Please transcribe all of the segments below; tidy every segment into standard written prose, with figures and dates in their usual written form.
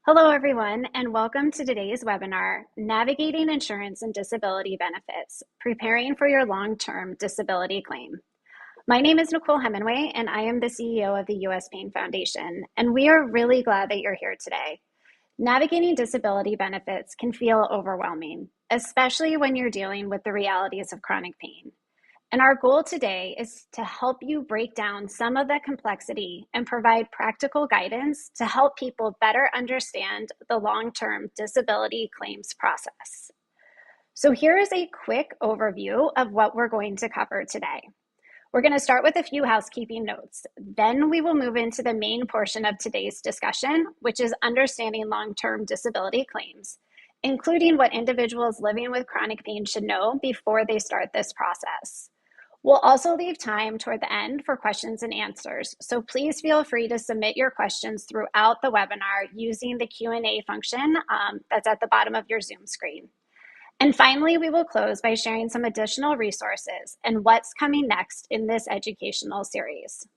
Hello, everyone, and welcome to today's webinar, Navigating Insurance and Disability Benefits, Preparing for Your Long-Term Disability Claim. My name is Nicole Hemingway, and I am the CEO of the U.S. Pain Foundation, and we are really glad that you're here today. Navigating disability benefits can feel overwhelming, especially when you're dealing with the realities of chronic pain. And our goal today is to help you break down some of the complexity and provide practical guidance to help people better understand the long-term disability claims process. So here is a quick overview of what we're going to cover today. We're going to start with a few housekeeping notes. Then we will move into the main portion of today's discussion, which is understanding long-term disability claims, including what individuals living with chronic pain should know before they start this process. We'll also leave time toward the end for questions and answers, so please feel free to submit your questions throughout the webinar using the Q&A function that's at the bottom of your Zoom screen. And finally, we will close by sharing some additional resources and what's coming next in this educational series.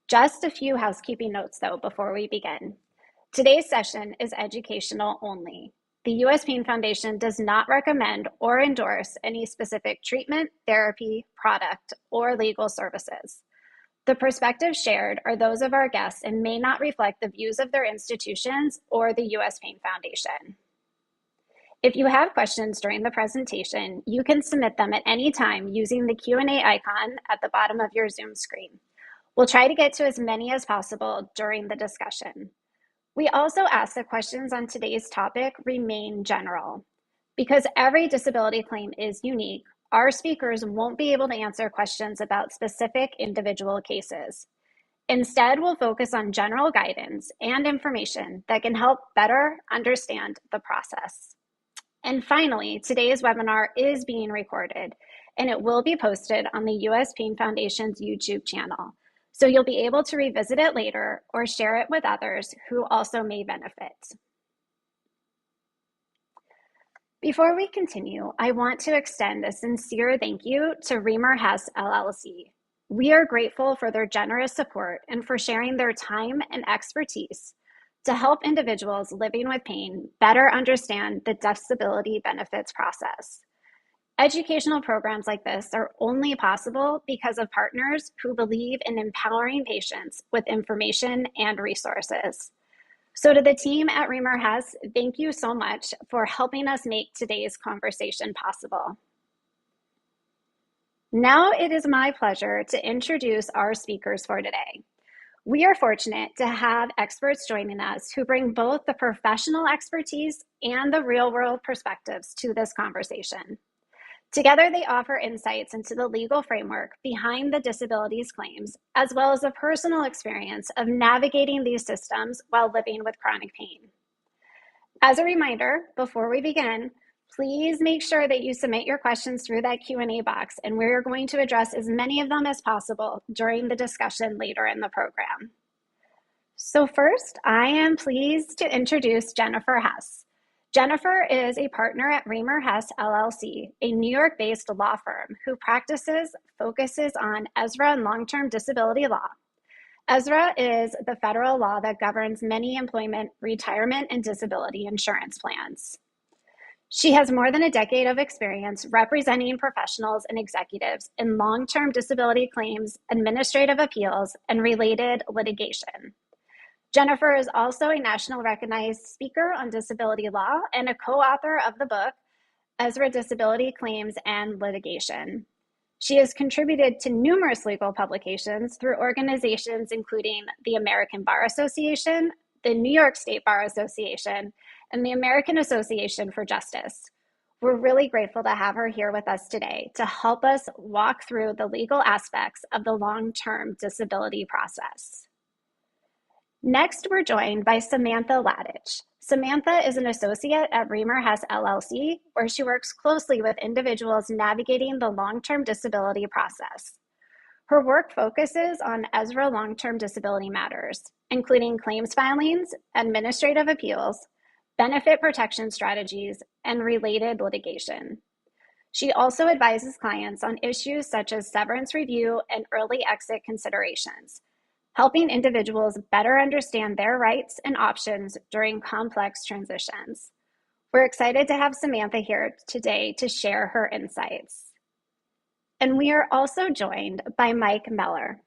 Just a few housekeeping notes, though, before we begin. Today's session is educational only. The U.S. Pain Foundation does not recommend or endorse any specific treatment, therapy, product, or legal services. The perspectives shared are those of our guests and may not reflect the views of their institutions or the U.S. Pain Foundation. If you have questions during the presentation, you can submit them at any time using the Q&A icon at the bottom of your Zoom screen. We'll try to get to as many as possible during the discussion. We also ask that questions on today's topic remain general. Because every disability claim is unique, our speakers won't be able to answer questions about specific individual cases. Instead, we'll focus on general guidance and information that can help better understand the process. And finally, today's webinar is being recorded, and it will be posted on the U.S. Pain Foundation's YouTube channel. So you'll be able to revisit it later or share it with others who also may benefit. Before we continue, I want to extend a sincere thank you to Reamer Hess LLC. We are grateful for their generous support and for sharing their time and expertise to help individuals living with pain better understand the disability benefits process. Educational programs like this are only possible because of partners who believe in empowering patients with information and resources. So to the team at Reamer Hess, thank you so much for helping us make today's conversation possible. Now it is my pleasure to introduce our speakers for today. We are fortunate to have experts joining us who bring both the professional expertise and the real-world perspectives to this conversation. Together, they offer insights into the legal framework behind the disabilities claims, as well as a personal experience of navigating these systems while living with chronic pain. As a reminder, before we begin, please make sure that you submit your questions through that Q&A box, and we're going to address as many of them as possible during the discussion later in the program. So first, I am pleased to introduce Jennifer Hess. Jennifer is a partner at Reamer Hess LLC, a New York-based law firm who focuses on ESRA and long-term disability law. ESRA is the federal law that governs many employment, retirement, and disability insurance plans. She has more than a decade of experience representing professionals and executives in long-term disability claims, administrative appeals, and related litigation. Jennifer is also a national recognized speaker on disability law and a co-author of the book, ESRA Disability Claims and Litigation. She has contributed to numerous legal publications through organizations including the American Bar Association, the New York State Bar Association, and the American Association for Justice. We're really grateful to have her here with us today to help us walk through the legal aspects of the long-term disability process. Next, we're joined by Samantha Ladich. Samantha is an associate at Reamer Hess LLC, where she works closely with individuals navigating the long-term disability process. Her work focuses on ESRA long-term disability matters, including claims filings, administrative appeals, benefit protection strategies, and related litigation. She also advises clients on issues such as severance review and early exit considerations. helping individuals better understand their rights and options during complex transitions. We're excited to have Samantha here today to share her insights. And we are also joined by Mike Meller.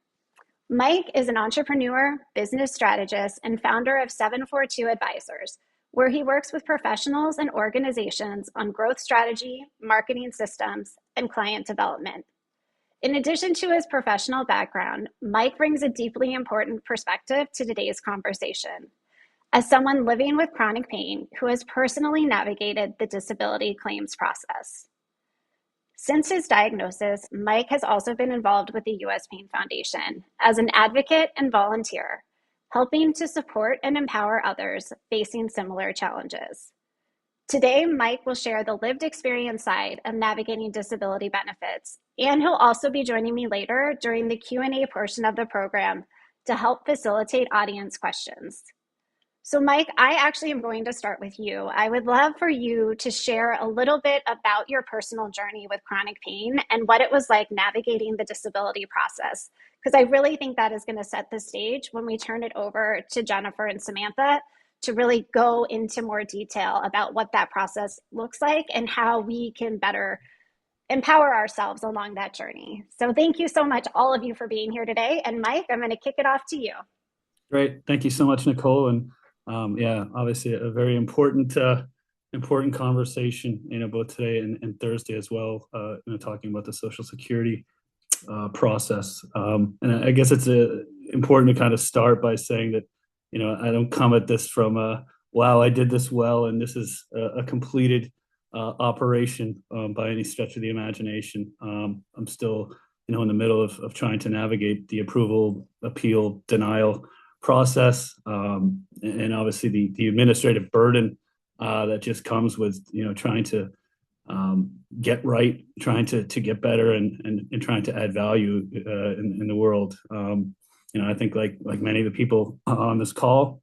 Mike is an entrepreneur, business strategist, and founder of 742 Advisors, where he works with professionals and organizations on growth strategy, marketing systems, and client development. In addition to his professional background, Mike brings a deeply important perspective to today's conversation. As someone living with chronic pain who has personally navigated the disability claims process. Since his diagnosis, Mike has also been involved with the U.S. Pain Foundation as an advocate and volunteer, helping to support and empower others facing similar challenges. Today, Mike will share the lived experience side of navigating disability benefits, and he'll also be joining me later during the Q&A portion of the program to help facilitate audience questions. So Mike, I actually am going to start with you. I would love for you to share a little bit about your personal journey with chronic pain and what it was like navigating the disability process, because I really think that is going to set the stage when we turn it over to Jennifer and Samantha to really go into more detail about what that process looks like and how we can better empower ourselves along that journey. So thank you so much, all of you, for being here today. And Mike, I'm going to kick it off to you. Great. Thank you so much, Nicole. And yeah, obviously a very important conversation, both today and Thursday as well, talking about the Social Security process. And I guess it's important to kind of start by saying that, I don't come at this from wow, I did this well, and this is a completed operation by any stretch of the imagination. I'm still, in the middle of trying to navigate the approval, appeal, denial process, and obviously the administrative burden that just comes with trying to get right, trying to get better, and trying to add value in the world. I think like many of the people on this call,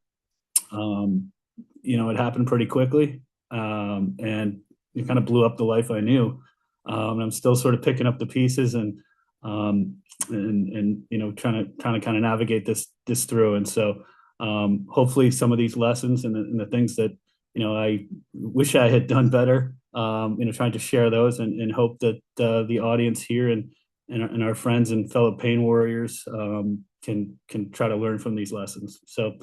it happened pretty quickly, and it kind of blew up the life I knew. And I'm still sort of picking up the pieces and trying to kind of navigate this through. And so hopefully some of these lessons and the things that I wish I had done better, trying to share those and hope that the audience here and our friends and fellow pain warriors can try to learn from these lessons. So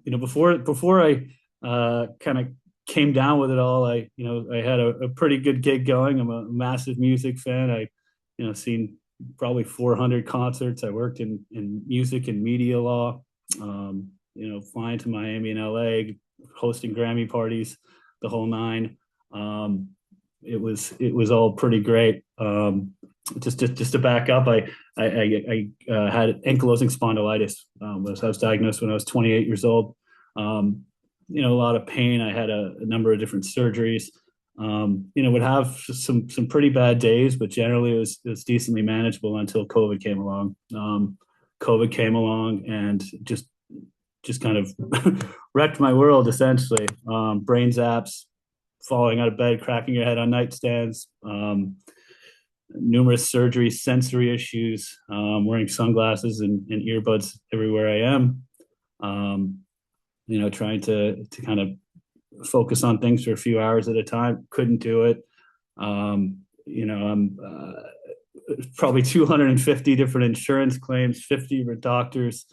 before I kind of came down with it all, I had a pretty good gig going. I'm a massive music fan. I seen probably 400 concerts. I worked in music and media law, flying to Miami and LA, hosting Grammy parties, the whole nine. It was all pretty great. Just to back up, I had ankylosing spondylitis. I was diagnosed when I was 28 years old. A lot of pain. I had a number of different surgeries. Would have some pretty bad days, but generally it was decently manageable until COVID came along. COVID came along and just kind of wrecked my world, essentially. Brain zaps, falling out of bed, cracking your head on nightstands, numerous surgeries, sensory issues, wearing sunglasses and earbuds everywhere I am. Trying to kind of focus on things for a few hours at a time. Couldn't do it. I'm probably 250 different insurance claims, 50 different doctors.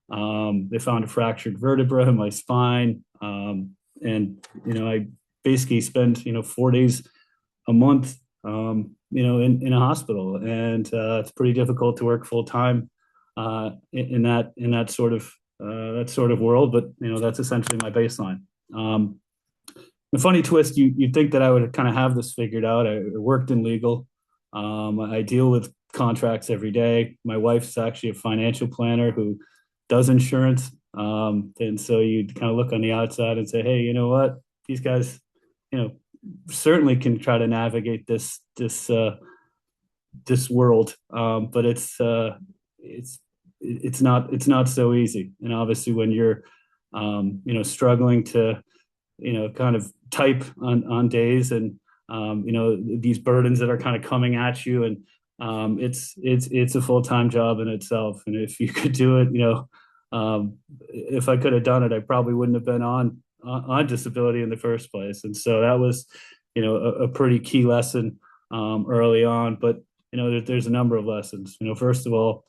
They found a fractured vertebra in my spine. I basically spend, 4 days a month, in a hospital. And it's pretty difficult to work full time in that sort of world. But, that's essentially my baseline. The funny twist, you'd think that I would kind of have this figured out. I worked in legal. I deal with contracts every day. My wife's actually a financial planner who does insurance. And so you'd kind of look on the outside and say, hey, you know what? These guys, certainly can try to navigate this world. But it's not so easy. And obviously when you're, struggling to, kind of type on days and, these burdens that are kind of coming at you and it's a full-time job in itself. And if you could do it, if I could have done it, I probably wouldn't have been on disability in the first place. And so that was, a pretty key lesson early on. But there's a number of lessons. First of all,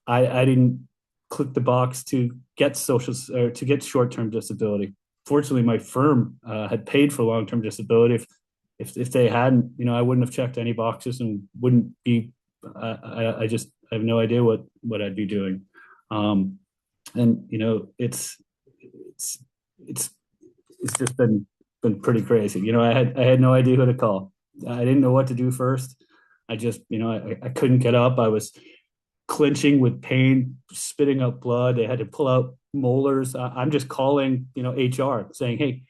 I didn't click the box to get social or to get short-term disability. Fortunately, my firm had paid for long-term disability. If they hadn't, I wouldn't have checked any boxes and wouldn't be. I just I have no idea what I'd be doing. Um, and it's it's it's just been pretty crazy. I had no idea who to call. I didn't know what to do first. I just I couldn't get up. I was clinching with pain, spitting up blood. They had to pull out molars. I'm just calling, HR saying, hey,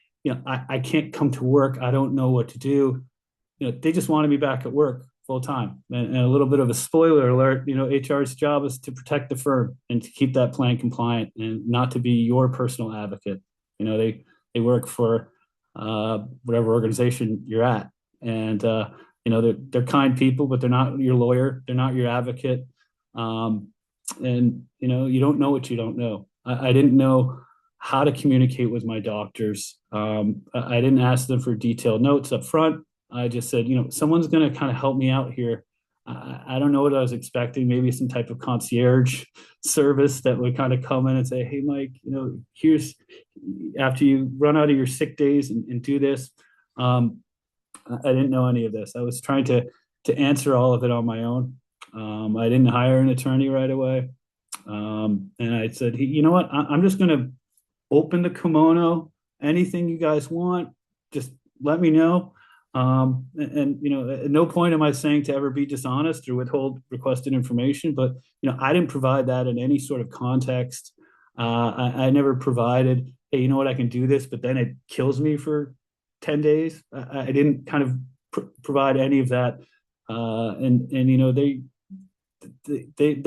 I can't come to work. I don't know what to do. They just wanted me back at work full time. And a little bit of a spoiler alert, HR's job is to protect the firm and to keep that plan compliant and not to be your personal advocate. They work for whatever organization you're at. And, they're kind people, but they're not your lawyer. They're not your advocate. Um, and you don't know what you don't know. I didn't know how to communicate with my doctors. I didn't ask them for detailed notes up front. I just said, someone's going to kind of help me out here. I don't know what I was expecting. Maybe some type of concierge service that would kind of come in and say, hey, Mike, here's after you run out of your sick days and do this. Um, I didn't know any of this. I was trying to answer all of it on my own. I didn't hire an attorney right away. And I said, hey, you know what? I'm just going to open the kimono. Anything you guys want, just let me know. At no point am I saying to ever be dishonest or withhold requested information, but I didn't provide that in any sort of context. I never provided, hey, you know what, I can do this, but then it kills me for 10 days. I didn't kind of provide any of that. They're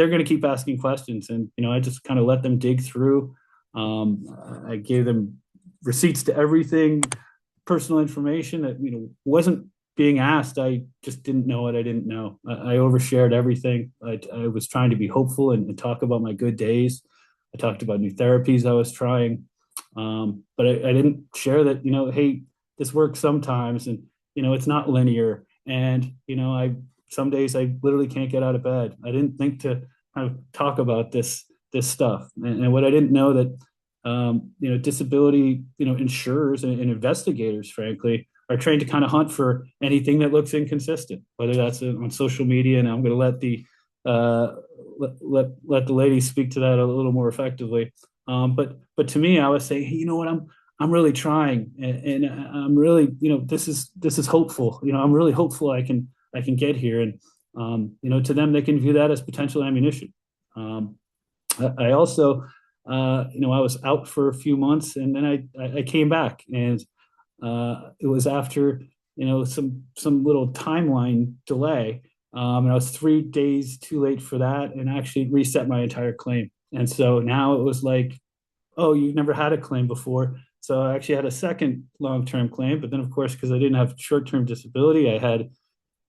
going to keep asking questions, and I just kind of let them dig through. I gave them receipts to everything, personal information that wasn't being asked. I just didn't know what I didn't know. I overshared everything. I was trying to be hopeful and talk about my good days. I talked about new therapies I was trying, but I didn't share that. Hey, this works sometimes, and it's not linear. And I some days I literally can't get out of bed. I didn't think to kind of talk about this stuff, and what I didn't know that disability, insurers and investigators, frankly, are trained to kind of hunt for anything that looks inconsistent, whether that's on social media. And I'm going to let the let the ladies speak to that a little more effectively. But to me, I was saying, hey, you know what, I'm really trying, and I'm really, this is hopeful. I'm really hopeful I can get here, and to them, they can view that as potential ammunition. I also, I was out for a few months, and then I came back, and it was after some little timeline delay, and I was 3 days too late for that, and actually reset my entire claim. And so now it was like, oh, you've never had a claim before. So I actually had a second long-term claim, but then of course, because I didn't have short-term disability, I had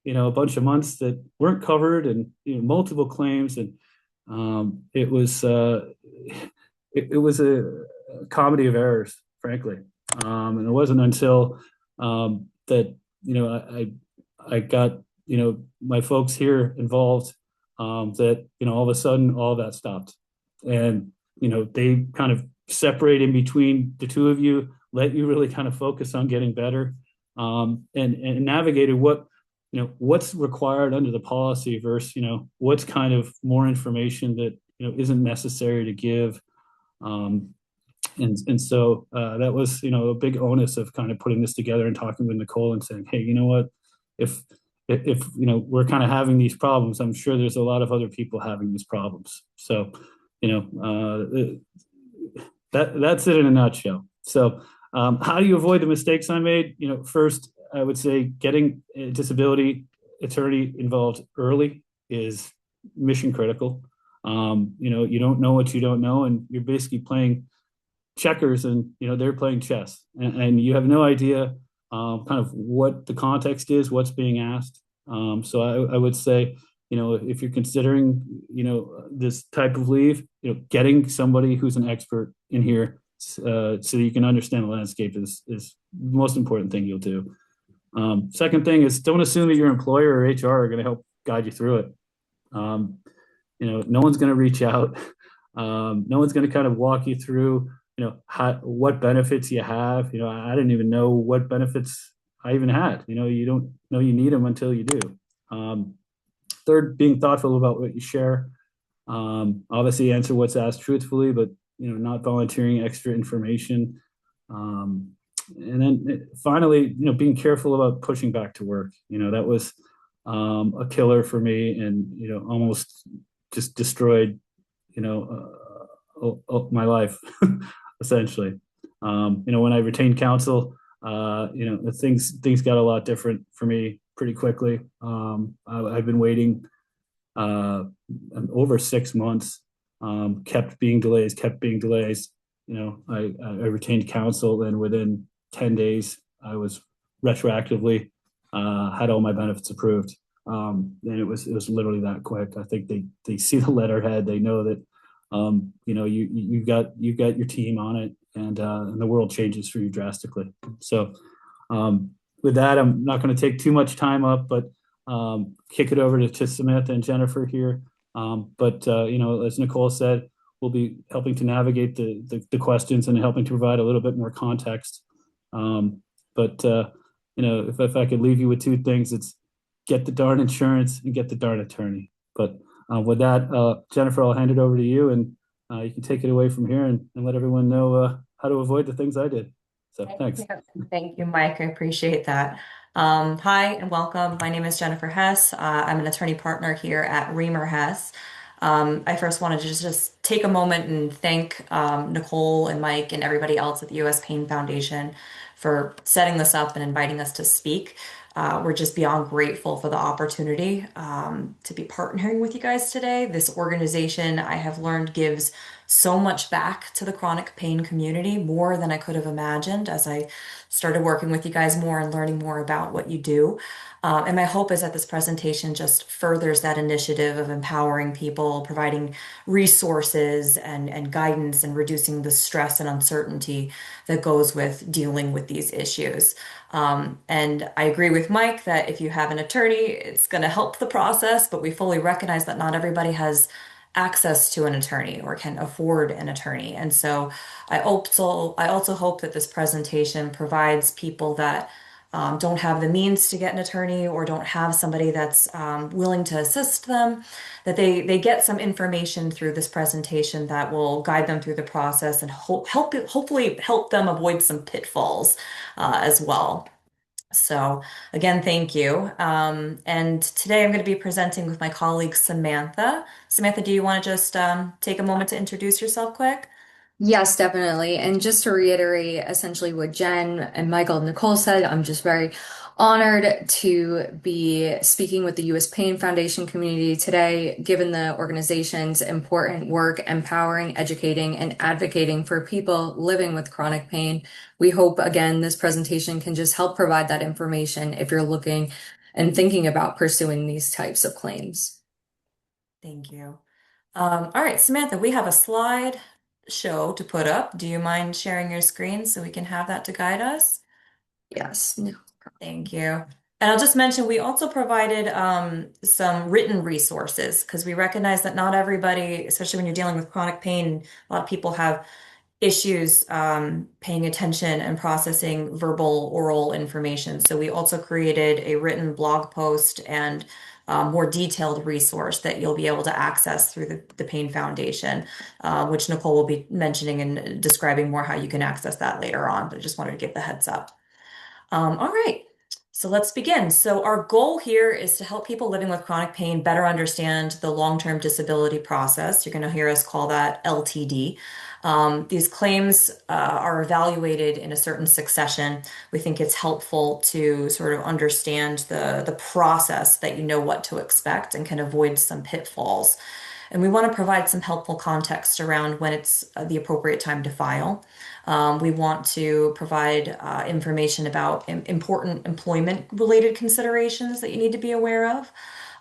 a bunch of months that weren't covered, and multiple claims, and it was it was a comedy of errors, frankly. And it wasn't until that I got my folks here involved, that all of a sudden all of that stopped, and they kind of separated between the two of you, let you really kind of focus on getting better, and navigated what's required under the policy versus what's kind of more information that isn't necessary to give. um, and so that was a big onus of kind of putting this together and talking with Nicole and saying, hey, you know what, if we're kind of having these problems, I'm sure there's a lot of other people having these problems. So that's it in a nutshell. So how do you avoid the mistakes I made? First, I would say getting a disability attorney involved early is mission critical. You don't know what you don't know, and you're basically playing checkers, and they're playing chess, and you have no idea kind of what the context is, what's being asked. So I would say if you're considering, this type of leave, getting somebody who's an expert in here, so you can understand the landscape is the most important thing you'll do. Second thing is don't assume that your employer or HR are going to help guide you through it. Um, no one's going to reach out. No one's going to kind of walk you through, what benefits you have. I didn't even know what benefits I even had. You don't know you need them until you do. Um, Third, being thoughtful about what you share. Obviously, answer what's asked truthfully, but not volunteering extra information. Um, and then finally, being careful about pushing back to work. That was a killer for me, and almost just destroyed my life essentially. When I retained counsel, things got a lot different for me pretty quickly. I've been waiting uh, over 6 months. Kept being delays, kept being delays. I retained counsel, and within 10 days, I was retroactively had all my benefits approved. And it was literally that quick. I think they see the letterhead, they know that you've got your team on it, and the world changes for you drastically. So with that, I'm not going to take too much time up, but kick it over to Samantha and Jennifer here. But as Nicole said, we'll be helping to navigate the questions and helping to provide a little bit more context. But if I could leave you with two things, it's get the darn insurance and get the darn attorney. But with that, Jennifer, I'll hand it over to you, and you can take it away from here and let everyone know how to avoid the things I did. So thanks. Thank you, Mike. I appreciate that. Hi and welcome. My name is Jennifer Hess. I'm an attorney partner here at Reamer Hess. I first wanted to just take a moment and thank Nicole and Mike and everybody else at the U.S. Pain Foundation for setting this up and inviting us to speak. We're just beyond grateful for the opportunity to be partnering with you guys today. This organization, I have learned, gives so much back to the chronic pain community, more than I could have imagined as I started working with you guys more and learning more about what you do. And my hope is that this presentation just furthers that initiative of empowering people, providing resources and guidance, and reducing the stress and uncertainty that goes with dealing with these issues. And I agree with Mike that if you have an attorney, it's going to help the process, but we fully recognize that not everybody has access to an attorney or can afford an attorney. And so I also hope that this presentation provides people that don't have the means to get an attorney or don't have somebody that's willing to assist them, that they get some information through this presentation that will guide them through the process and hopefully help them avoid some pitfalls as well. So again, thank you. And today I'm going to be presenting with my colleague Samantha. Samantha, do you want to just take a moment to introduce yourself quick? Yes, definitely. And just to reiterate essentially what Jen and Michael and Nicole said, I'm just very honored to be speaking with the U.S. Pain Foundation community today, given the organization's important work empowering, educating, and advocating for people living with chronic pain. We hope, again, this presentation can just help provide that information if you're looking and thinking about pursuing these types of claims. Thank you. All right, Samantha, we have a slide show to put up. Do you mind sharing your screen so we can have that to guide us? Yes. No. Thank you. And I'll just mention we also provided some written resources because we recognize that not everybody, especially when you're dealing with chronic pain, a lot of people have issues paying attention and processing verbal oral information. So we also created a written blog post and more detailed resource that you'll be able to access through the Pain Foundation, which Nicole will be mentioning and describing more how you can access that later on. But I just wanted to give the heads up. All right, so let's begin. So our goal here is to help people living with chronic pain better understand the long-term disability process. You're going to hear us call that LTD. These claims are evaluated in a certain succession. We think it's helpful to sort of understand the process that you know what to expect and can avoid some pitfalls. And we want to provide some helpful context around when it's the appropriate time to file. We want to provide information about important employment related considerations that you need to be aware of.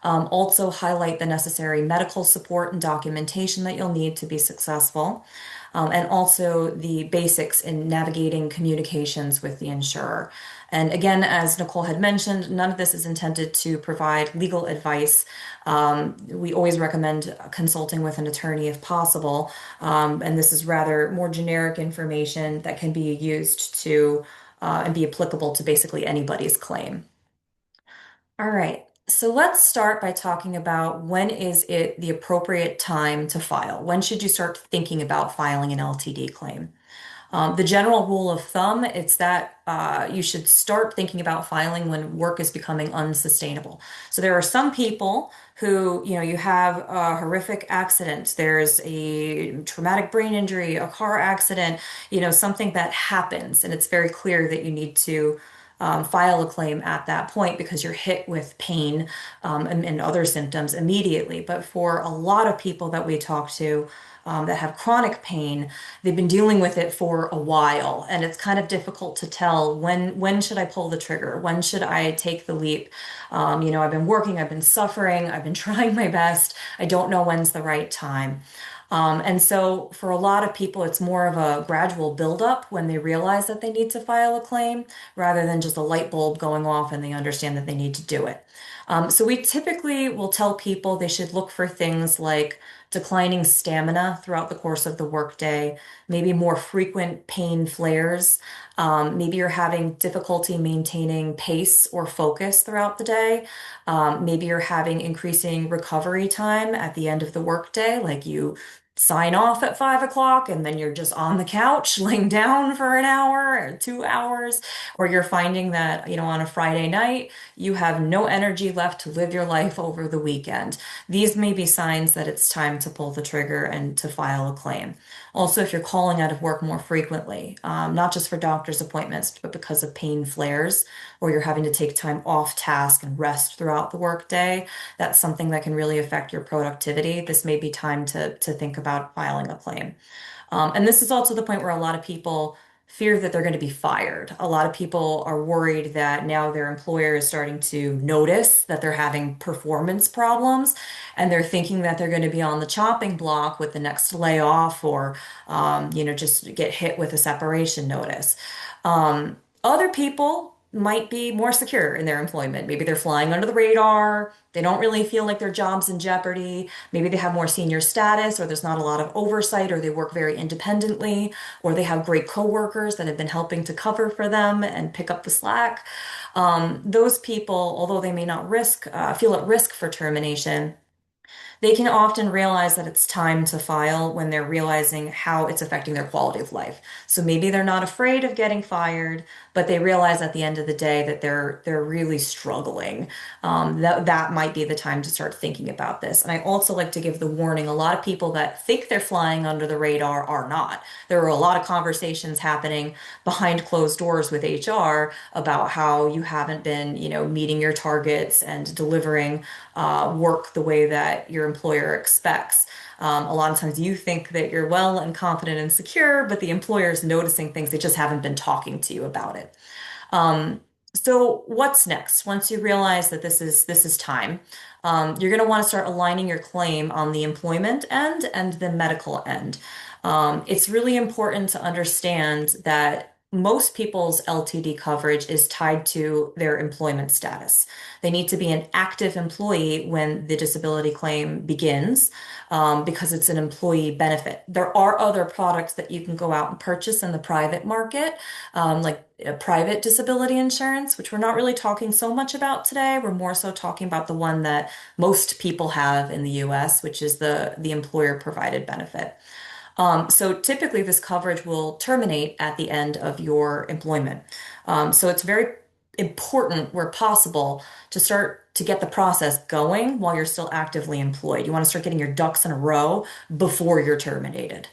Also highlight the necessary medical support and documentation that you'll need to be successful. And also the basics in navigating communications with the insurer. And again, as Nicole had mentioned, none of this is intended to provide legal advice. We always recommend consulting with an attorney if possible. And this is rather more generic information that can be used to and be applicable to basically anybody's claim. All right. So let's start by talking about when is it the appropriate time to file? When should you start thinking about filing an LTD claim? The general rule of thumb, it's that you should start thinking about filing when work is becoming unsustainable. So there are some people who, you have a horrific accident, there's a traumatic brain injury, a car accident, something that happens, and it's very clear that you need to file a claim at that point because you're hit with pain and other symptoms immediately. But for a lot of people that we talk to, that have chronic pain, they've been dealing with it for a while, and it's kind of difficult to tell when should I pull the trigger? When should I take the leap? I've been working, I've been suffering, I've been trying my best. I don't know when's the right time. And so for a lot of people, it's more of a gradual buildup when they realize that they need to file a claim rather than just a light bulb going off and they understand that they need to do it. So we typically will tell people they should look for things like declining stamina throughout the course of the workday, maybe more frequent pain flares. Maybe you're having difficulty maintaining pace or focus throughout the day. Maybe you're having increasing recovery time at the end of the workday, like you sign off at 5 o'clock and then you're just on the couch laying down for an hour or 2 hours, or you're finding that, on a Friday night, you have no energy left to live your life over the weekend. These may be signs that it's time to pull the trigger and to file a claim. Also, if you're calling out of work more frequently, not just for doctor's appointments, but because of pain flares, or you're having to take time off task and rest throughout the workday, that's something that can really affect your productivity. This may be time to think about filing a claim. And this is also the point where a lot of people fear that they're going to be fired. A lot of people are worried that now their employer is starting to notice that they're having performance problems, and they're thinking that they're going to be on the chopping block with the next layoff, or, just get hit with a separation notice. Other people might be more secure in their employment. Maybe they're flying under the radar. They don't really feel like their job's in jeopardy. Maybe they have more senior status, or there's not a lot of oversight, or they work very independently, or they have great coworkers that have been helping to cover for them and pick up the slack. Those people, although they may not feel at risk for termination, they can often realize that it's time to file when they're realizing how it's affecting their quality of life. So maybe they're not afraid of getting fired, but they realize at the end of the day that they're really struggling. That might be the time to start thinking about this. And I also like to give the warning: a lot of people that think they're flying under the radar are not. There are a lot of conversations happening behind closed doors with HR about how you haven't been, meeting your targets and delivering work the way that your employer expects. A lot of times you think that you're well and confident and secure, but the employer is noticing things. They just haven't been talking to you about it. So what's next? Once you realize that this is time, you're going to want to start aligning your claim on the employment end and the medical end. It's really important to understand that most people's LTD coverage is tied to their employment status. They need to be an active employee when the disability claim begins, because it's an employee benefit. There are other products that you can go out and purchase in the private market, like private disability insurance, which we're not really talking so much about today. We're more so talking about the one that most people have in the US, which is the employer provided benefit. So typically this coverage will terminate at the end of your employment. So it's very important, where possible, to start to get the process going while you're still actively employed. You want to start getting your ducks in a row before you're terminated.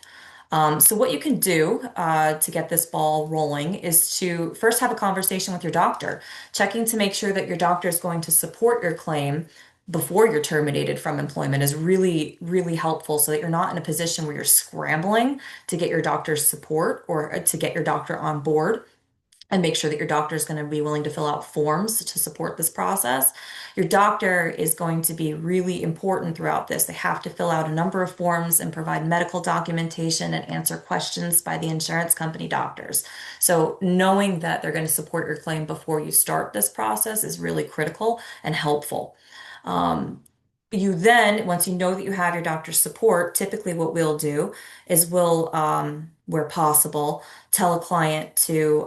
So what you can do to get this ball rolling is to first have a conversation with your doctor, checking to make sure that your doctor is going to support your claim before you're terminated from employment is really, really helpful, so that you're not in a position where you're scrambling to get your doctor's support or to get your doctor on board. and make sure that your doctor is going to be willing to fill out forms to support this process. Your doctor is going to be really important throughout this. They have to fill out a number of forms and provide medical documentation and answer questions by the insurance company doctors. So knowing that they're going to support your claim before you start this process is really critical and helpful. Um, you then, once you know that you have your doctor's support, typically what we'll do is we'll, where possible, tell a client to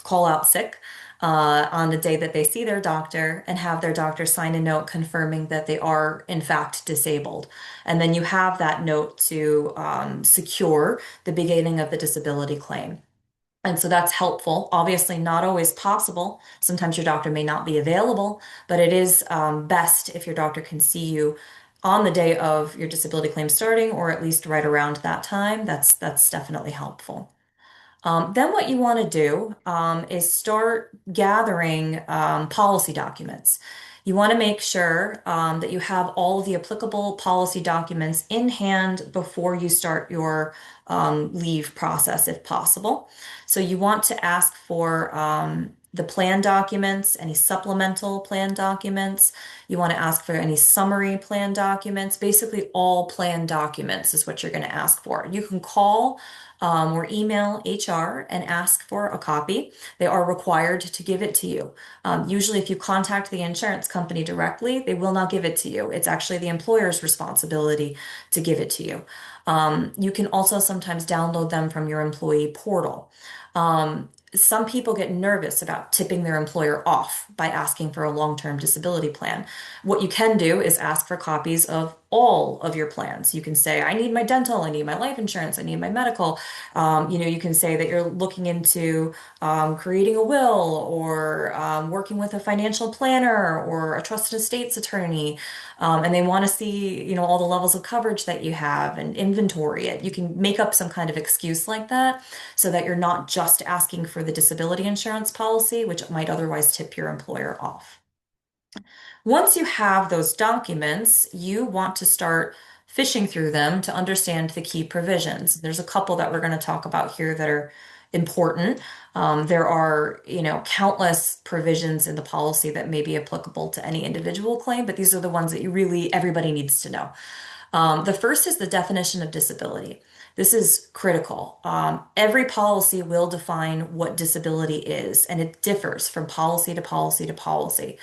call out sick on the day that they see their doctor and have their doctor sign a note confirming that they are, in fact, disabled. And then you have that note to secure the beginning of the disability claim. And so that's helpful. Obviously, not always possible. Sometimes your doctor may not be available, but it is best if your doctor can see you on the day of your disability claim starting, or at least right around that time. That's definitely helpful. Then what you want to do is start gathering policy documents. You want to make sure that you have all of the applicable policy documents in hand before you start your leave process, if possible. So you want to ask for the plan documents, any supplemental plan documents. You want to ask for any summary plan documents. Basically, all plan documents is what you're going to ask for. You can call or email HR and ask for a copy. They are required to give it to you. Usually, if you contact the insurance company directly, they will not give it to you. It's actually the employer's responsibility to give it to you. You can also sometimes download them from your employee portal. Some people get nervous about tipping their employer off by asking for a long-term disability plan. What you can do is ask for copies of all of your plans. You can say, I need my dental, I need my life insurance, I need my medical. You can say that you're looking into creating a will or working with a financial planner or a trusted estates attorney. And they want to see, all the levels of coverage that you have and inventory it. You can make up some kind of excuse like that so that you're not just asking for the disability insurance policy, which might otherwise tip your employer off. Once you have those documents, you want to start fishing through them to understand the key provisions. There's a couple that we're going to talk about here that are important. There are, countless provisions in the policy that may be applicable to any individual claim, but these are the ones that everybody needs to know. The first is the definition of disability. This is critical. Every policy will define what disability is, and it differs from policy to policy to policy.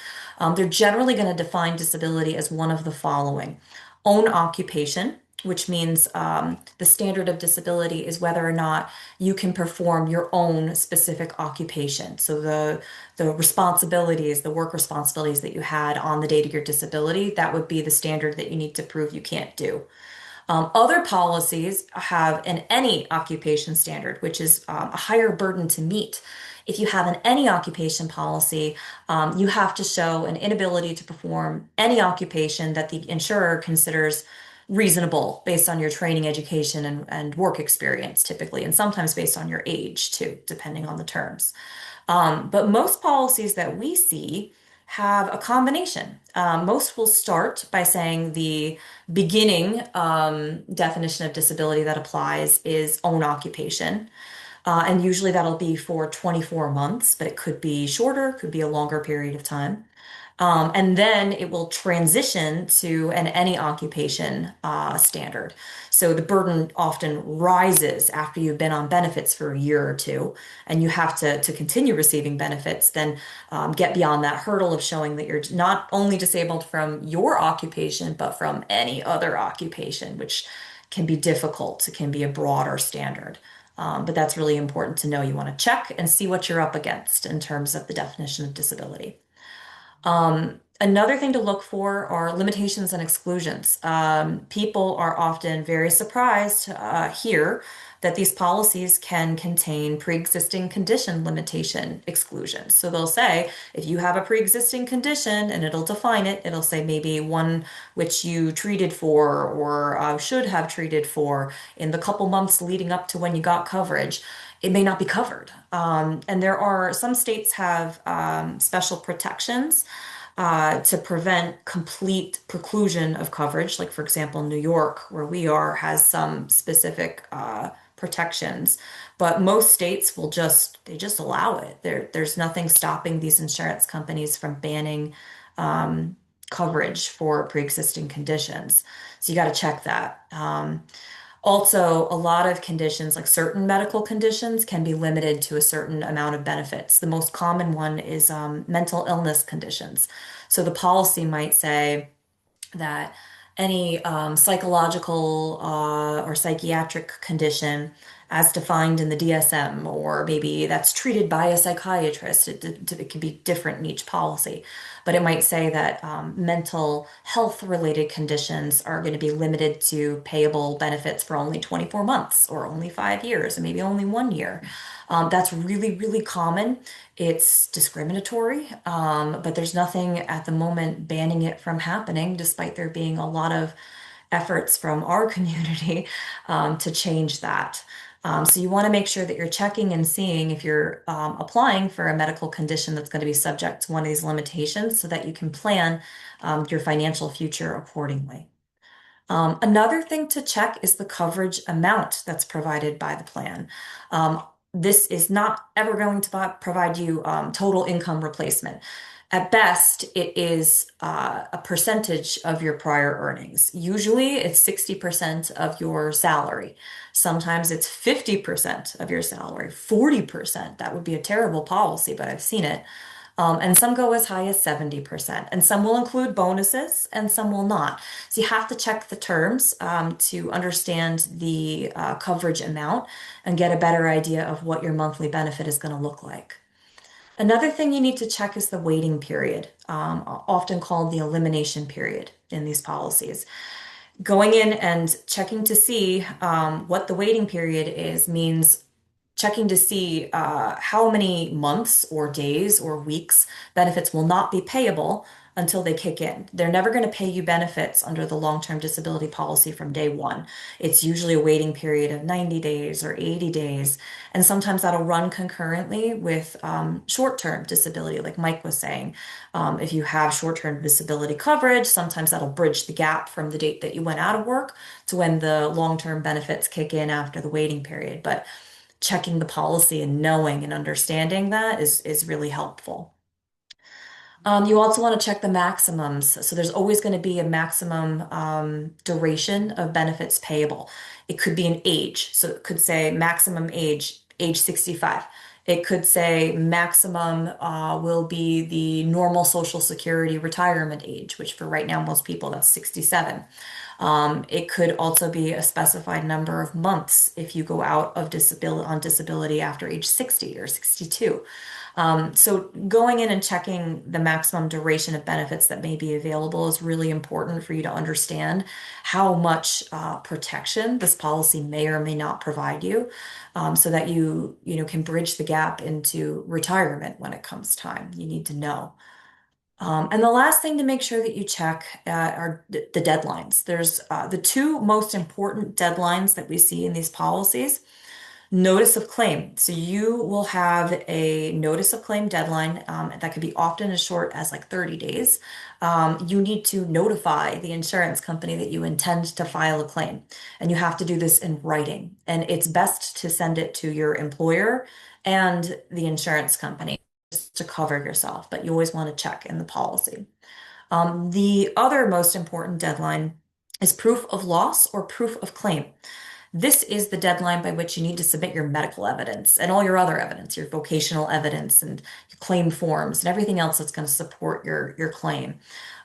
They're generally going to define disability as one of the following: own occupation, which means the standard of disability is whether or not you can perform your own specific occupation. So the responsibilities, the work responsibilities that you had on the date of your disability, that would be the standard that you need to prove you can't do. Other policies have an any occupation standard, which is a higher burden to meet. If you have an any occupation policy, you have to show an inability to perform any occupation that the insurer considers reasonable based on your training, education, and work experience, typically, and sometimes based on your age, too, depending on the terms. But most policies that we see have a combination. Most will start by saying the beginning definition of disability that applies is own occupation. And usually that'll be for 24 months, but it could be shorter, could be a longer period of time. And then it will transition to an any occupation standard. So the burden often rises after you've been on benefits for a year or two, and you have to continue receiving benefits, then get beyond that hurdle of showing that you're not only disabled from your occupation, but from any other occupation, which can be difficult. It can be a broader standard. But that's really important to know. You want to check and see what you're up against in terms of the definition of disability. Another thing to look for are limitations and exclusions. People are often very surprised here that these policies can contain pre-existing condition limitation exclusions. So they'll say, if you have a pre-existing condition, and it'll define it, it'll say maybe one which you treated for or should have treated for in the couple months leading up to when you got coverage, it may not be covered. And there are some states have special protections to prevent complete preclusion of coverage. Like, for example, New York, where we are, has some specific protections, but most states will they just allow it. There's nothing stopping these insurance companies from banning um, coverage for pre-existing conditions. So you got to check that. Also, a lot of conditions, like certain medical conditions, can be limited to a certain amount of benefits. The most common one is mental illness conditions. So the policy might say that any psychological or psychiatric condition as defined in the DSM, or maybe that's treated by a psychiatrist, it can be different in each policy. But it might say that mental health related conditions are going to be limited to payable benefits for only 24 months or only 5 years, or maybe only 1 year. That's really, really common. It's discriminatory, but there's nothing at the moment banning it from happening, despite there being a lot of efforts from our community to change that. So you want to make sure that you're checking and seeing if you're applying for a medical condition that's going to be subject to one of these limitations so that you can plan your financial future accordingly. Another thing to check is the coverage amount that's provided by the plan. Um, this is not ever going to provide you total income replacement. At best, it is a percentage of your prior earnings. Usually, it's 60% of your salary. Sometimes it's 50% of your salary, 40%. That would be a terrible policy, but I've seen it. And some go as high as 70%, and some will include bonuses and some will not. So you have to check the terms to understand the coverage amount and get a better idea of what your monthly benefit is going to look like. Another thing you need to check is the waiting period, often called the elimination period in these policies. Going in and checking to see what the waiting period is means checking to see how many months or days or weeks benefits will not be payable until they kick in. They're never going to pay you benefits under the long-term disability policy from day one. It's usually a waiting period of 90 days or 80 days. And sometimes that'll run concurrently with short-term disability, like Mike was saying. If you have short-term disability coverage, sometimes that'll bridge the gap from the date that you went out of work to when the long-term benefits kick in after the waiting period. But checking the policy and knowing and understanding that is really helpful. You also want to check the maximums. So there's always going to be a maximum duration of benefits payable. It could be an age. So it could say maximum age 65. It could say maximum will be the normal Social Security retirement age, which for right now, most people, that's 67. It could also be a specified number of months if you go out of disability after age 60 or 62. So going in and checking the maximum duration of benefits that may be available is really important for you to understand how much protection this policy may or may not provide you, so that you can bridge the gap into retirement when it comes time. You need to know. And the last thing to make sure that you check are the deadlines. There's the two most important deadlines that we see in these policies. Notice of claim. So you will have a notice of claim deadline that could be often as short as like 30 days. You need to notify the insurance company that you intend to file a claim, and you have to do this in writing. And it's best to send it to your employer and the insurance company just to cover yourself, but you always want to check in the policy. The other most important deadline is proof of loss or proof of claim. This is the deadline by which you need to submit your medical evidence and all your other evidence, your vocational evidence and your claim forms and everything else that's going to support your claim.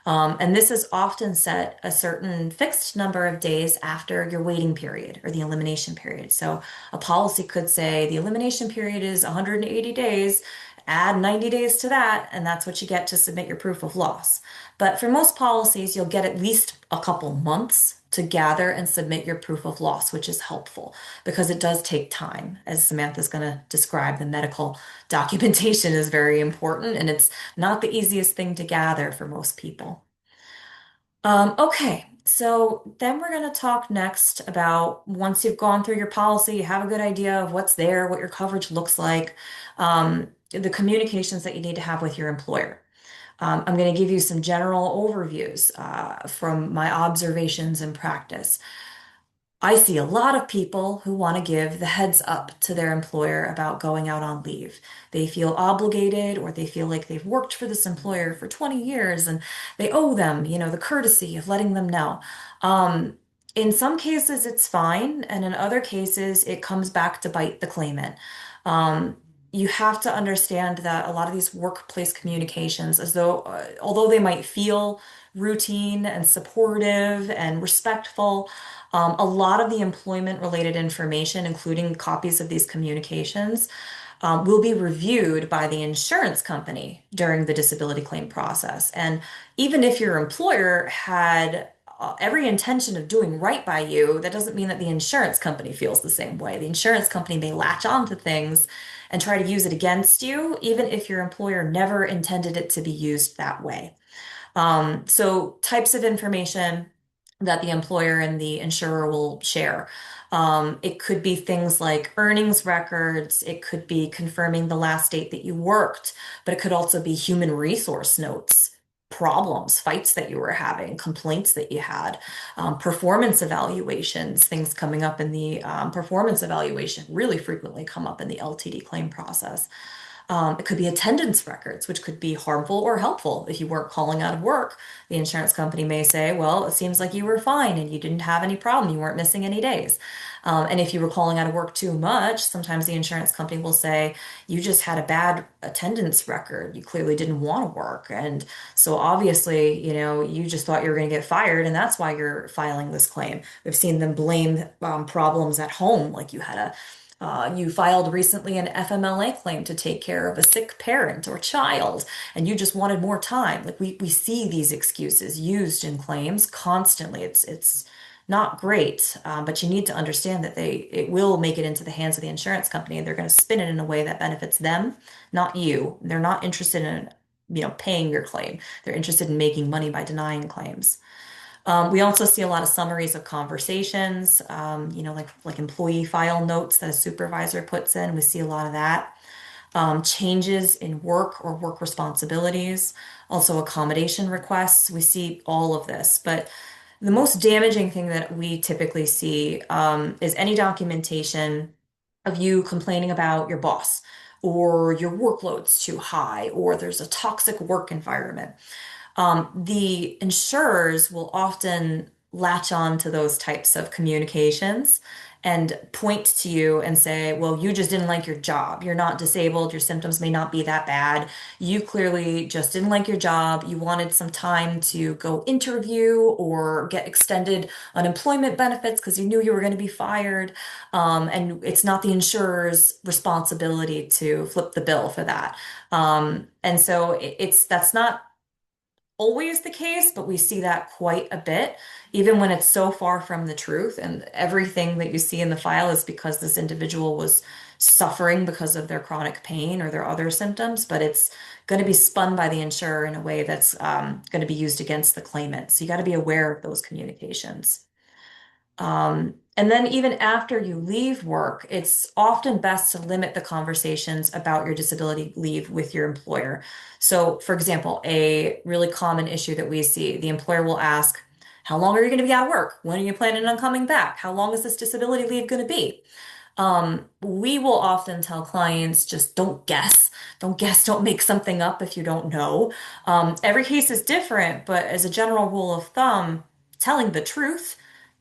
And this is often set a certain fixed number of days after your waiting period or the elimination period. So a policy could say the elimination period is 180 days, add 90 days to that, and that's what you get to submit your proof of loss. But for most policies, you'll get at least a couple months to gather and submit your proof of loss, which is helpful because it does take time. As Samantha's going to describe, the medical documentation is very important and it's not the easiest thing to gather for most people. Okay, so then we're going to talk next about once you've gone through your policy, you have a good idea of what's there, what your coverage looks like, the communications that you need to have with your employer. I'm going to give you some general overviews from my observations and practice. I see a lot of people who want to give the heads up to their employer about going out on leave. They feel obligated or they feel like they've worked for this employer for 20 years and they owe them, the courtesy of letting them know. Um, in some cases, it's fine, and in other cases, it comes back to bite the claimant. Um, you have to understand that a lot of these workplace communications, although they might feel routine and supportive and respectful, a lot of the employment related information, including copies of these communications, will be reviewed by the insurance company during the disability claim process. And even if your employer had every intention of doing right by you, that doesn't mean that the insurance company feels the same way. The insurance company may latch on to things and try to use it against you, even if your employer never intended it to be used that way. So types of information that the employer and the insurer will share. It could be things like earnings records. It could be confirming the last date that you worked, but it could also be human resource notes, problems, fights that you were having, complaints that you had, performance evaluations, things coming up in the performance evaluation really frequently come up in the LTD claim process. It could be attendance records, which could be harmful or helpful. If you weren't calling out of work, the insurance company may say, well, it seems like you were fine and you didn't have any problem. You weren't missing any days. And if you were calling out of work too much, sometimes the insurance company will say, you just had a bad attendance record. You clearly didn't want to work. And so obviously, you just thought you were going to get fired, and that's why you're filing this claim. We've seen them blame problems at home, like you filed recently an FMLA claim to take care of a sick parent or child, and you just wanted more time. Like we see these excuses used in claims constantly. It's not great, but you need to understand that it will make it into the hands of the insurance company, and they're going to spin it in a way that benefits them, not you. They're not interested in, paying your claim. They're interested in making money by denying claims. We also see a lot of summaries of conversations, like employee file notes that a supervisor puts in. We see a lot of that. Changes in work or work responsibilities, also accommodation requests. We see all of this, but the most damaging thing that we typically see is any documentation of you complaining about your boss, or your workload's too high, or there's a toxic work environment. The insurers will often latch on to those types of communications and point to you and say, well, you just didn't like your job. You're not disabled. Your symptoms may not be that bad. You clearly just didn't like your job. You wanted some time to go interview or get extended unemployment benefits because you knew you were going to be fired. And it's not the insurer's responsibility to flip the bill for that. And so that's not always the case, but we see that quite a bit, even when it's so far from the truth. And everything that you see in the file is because this individual was suffering because of their chronic pain or their other symptoms, but it's going to be spun by the insurer in a way that's going to be used against the claimant. So you got to be aware of those communications. And then even after you leave work, it's often best to limit the conversations about your disability leave with your employer. So, for example, a really common issue that we see, the employer will ask, how long are you going to be out of work? When are you planning on coming back? How long is this disability leave going to be? We will often tell clients, just don't guess. Don't guess, don't make something up if you don't know. Every case is different, but as a general rule of thumb, telling the truth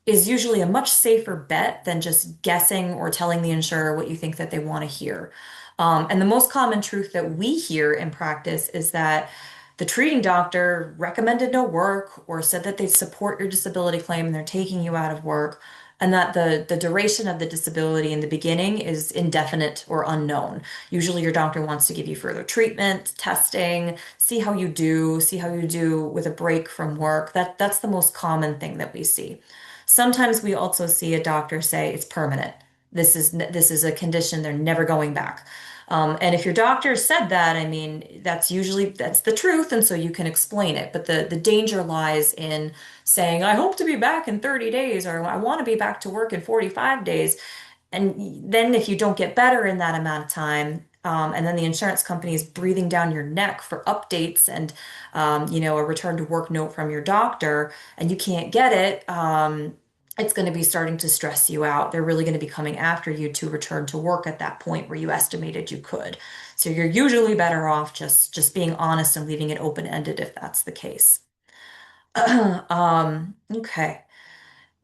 is usually a much safer bet than just guessing or telling the insurer what you think that they want to hear. And the most common truth that we hear in practice is that the treating doctor recommended no work or said that they support your disability claim and they're taking you out of work, and that the duration of the disability in the beginning is indefinite or unknown. Usually your doctor wants to give you further treatment, testing, see how you do with a break from work. That's the most common thing that we see. Sometimes we also see a doctor say it's permanent. This is a condition, they're never going back. And if your doctor said that, I mean, that's the truth, and so you can explain it. But the danger lies in saying, I hope to be back in 30 days, or I want to be back to work in 45 days. And then if you don't get better in that amount of time, and then the insurance company is breathing down your neck for updates and a return to work note from your doctor, and you can't get it, it's going to be starting to stress you out. They're really going to be coming after you to return to work at that point where you estimated you could. So you're usually better off just being honest and leaving it open-ended if that's the case. Okay.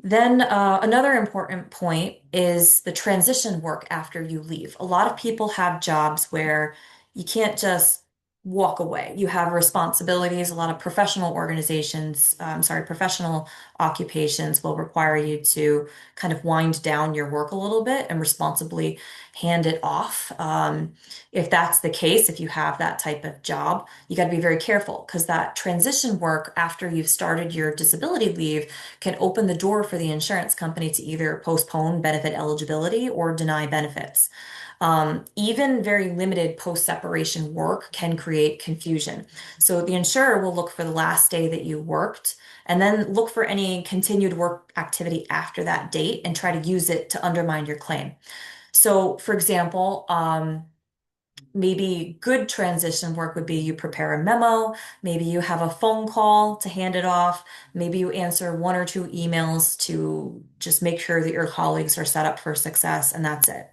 Then another important point is the transition work after you leave. A lot of people have jobs where you can't just walk away. You have responsibilities. A lot of professional organizations, professional occupations will require you to kind of wind down your work a little bit and responsibly hand it off. If that's the case, if you have that type of job, you got to be very careful because that transition work after you've started your disability leave can open the door for the insurance company to either postpone benefit eligibility or deny benefits. Even very limited post-separation work can create confusion. So the insurer will look for the last day that you worked and then look for any continued work activity after that date and try to use it to undermine your claim. So, for example, maybe good transition work would be you prepare a memo, maybe you have a phone call to hand it off, maybe you answer one or two emails to just make sure that your colleagues are set up for success, and that's it.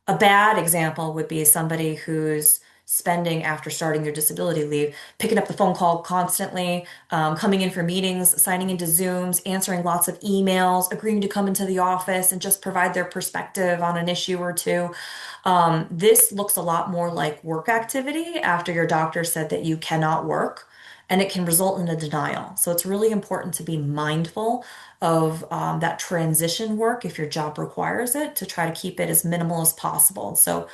A bad example would be somebody who's spending after starting their disability leave, picking up the phone call constantly, coming in for meetings, signing into Zooms, answering lots of emails, agreeing to come into the office and just provide their perspective on an issue or two. This looks a lot more like work activity after your doctor said that you cannot work, and it can result in a denial. So it's really important to be mindful of that transition work if your job requires it to try to keep it as minimal as possible. So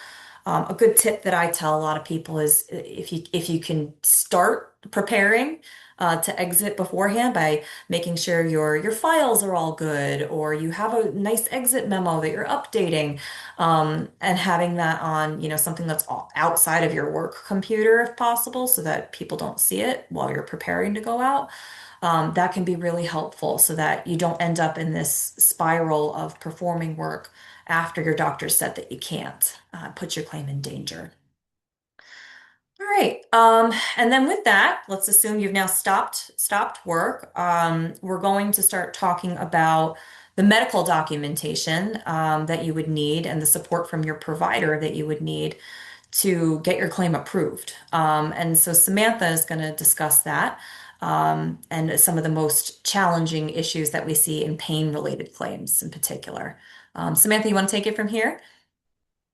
a good tip that I tell a lot of people is if you can start preparing to exit beforehand by making sure your files are all good or you have a nice exit memo that you're updating and having that on something that's outside of your work computer if possible so that people don't see it while you're preparing to go out. That can be really helpful so that you don't end up in this spiral of performing work after your doctor said that you can't put your claim in danger. All right. And then with that, let's assume you've now stopped work. We're going to start talking about the medical documentation that you would need and the support from your provider that you would need to get your claim approved. And so Samantha is going to discuss that and some of the most challenging issues that we see in pain-related claims in particular. Samantha, you want to take it from here?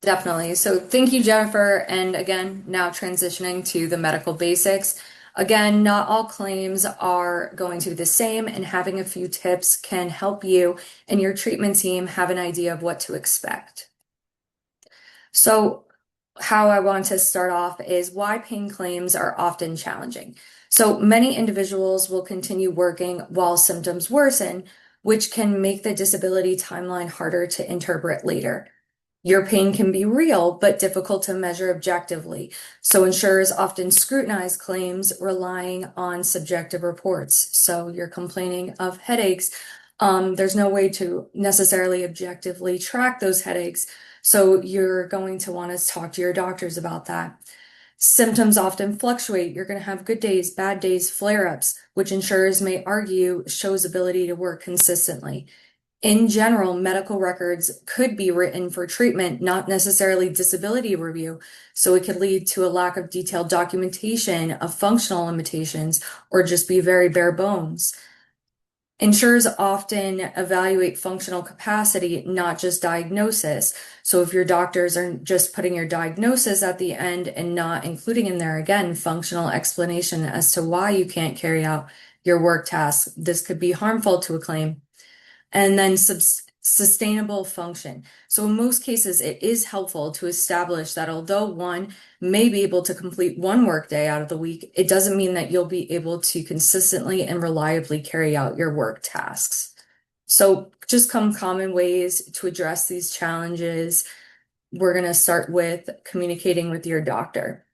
Definitely. So thank you, Jennifer. And again, now transitioning to the medical basics. Again, not all claims are going to be the same, and having a few tips can help you and your treatment team have an idea of what to expect. So how I want to start off is why pain claims are often challenging. So many individuals will continue working while symptoms worsen, which can make the disability timeline harder to interpret later. Your pain can be real, but difficult to measure objectively. So insurers often scrutinize claims relying on subjective reports. So you're complaining of headaches. There's no way to necessarily objectively track those headaches. So you're going to want to talk to your doctors about that. Symptoms often fluctuate. You're going to have good days, bad days, flare-ups, which insurers may argue shows ability to work consistently. In general, medical records could be written for treatment, not necessarily disability review. So it could lead to a lack of detailed documentation of functional limitations or just be very bare bones. Insurers often evaluate functional capacity, not just diagnosis. So if your doctors are just putting your diagnosis at the end and not including in there, again, functional explanation as to why you can't carry out your work tasks, this could be harmful to a claim. And then sustainable function. So in most cases, it is helpful to establish that although one may be able to complete one workday out of the week, it doesn't mean that you'll be able to consistently and reliably carry out your work tasks. So just some common ways to address these challenges. We're going to start with communicating with your doctor.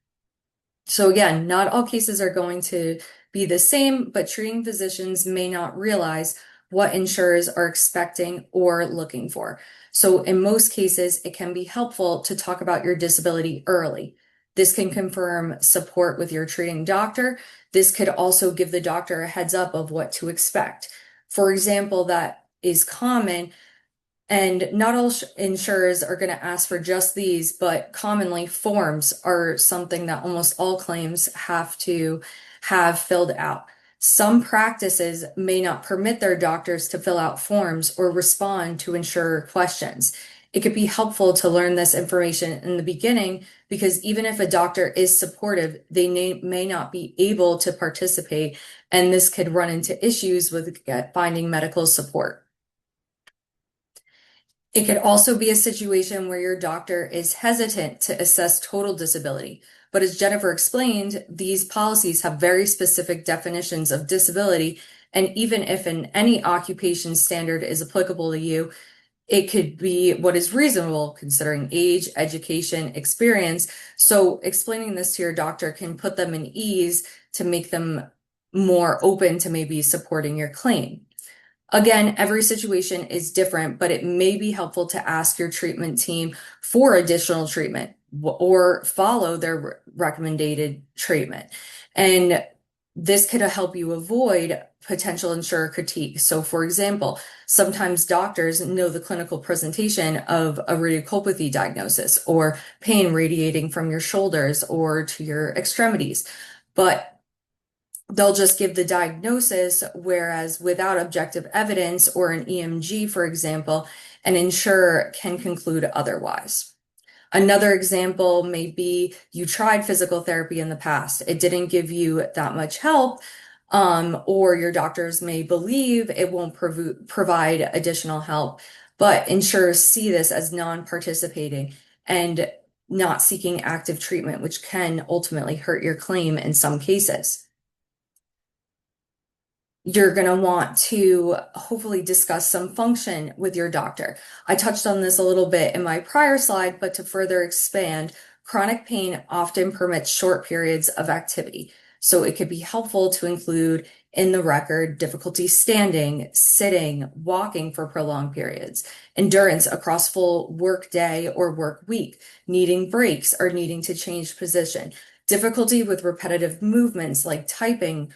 So again, not all cases are going to be the same, but treating physicians may not realize what insurers are expecting or looking for. So in most cases, it can be helpful to talk about your disability early. This can confirm support with your treating doctor. This could also give the doctor a heads up of what to expect. For example, that is common. And not all insurers are going to ask for just these, but commonly forms are something that almost all claims have to have filled out. Some practices may not permit their doctors to fill out forms or respond to insurer questions. It could be helpful to learn this information in the beginning because even if a doctor is supportive, they may not be able to participate, and this could run into issues with finding medical support. It could also be a situation where your doctor is hesitant to assess total disability. But as Jennifer explained, these policies have very specific definitions of disability. And even if any occupation standard is applicable to you, it could be what is reasonable considering age, education, experience. So explaining this to your doctor can put them in ease to make them more open to maybe supporting your claim. Again, every situation is different, but it may be helpful to ask your treatment team for additional treatment or follow their recommended treatment. And this could help you avoid potential insurer critique. So for example, sometimes doctors know the clinical presentation of a radiculopathy diagnosis or pain radiating from your shoulders or to your extremities, but they'll just give the diagnosis, whereas without objective evidence or an EMG, for example, an insurer can conclude otherwise. Another example may be you tried physical therapy in the past. It didn't give you that much help, or your doctors may believe it won't provide additional help, but insurers see this as non-participating and not seeking active treatment, which can ultimately hurt your claim in some cases. You're going to want to hopefully discuss some function with your doctor. I touched on this a little bit in my prior slide, but to further expand, chronic pain often permits short periods of activity. So it could be helpful to include in the record difficulty standing, sitting, walking for prolonged periods, endurance across full work day or work week, needing breaks or needing to change position, difficulty with repetitive movements like typing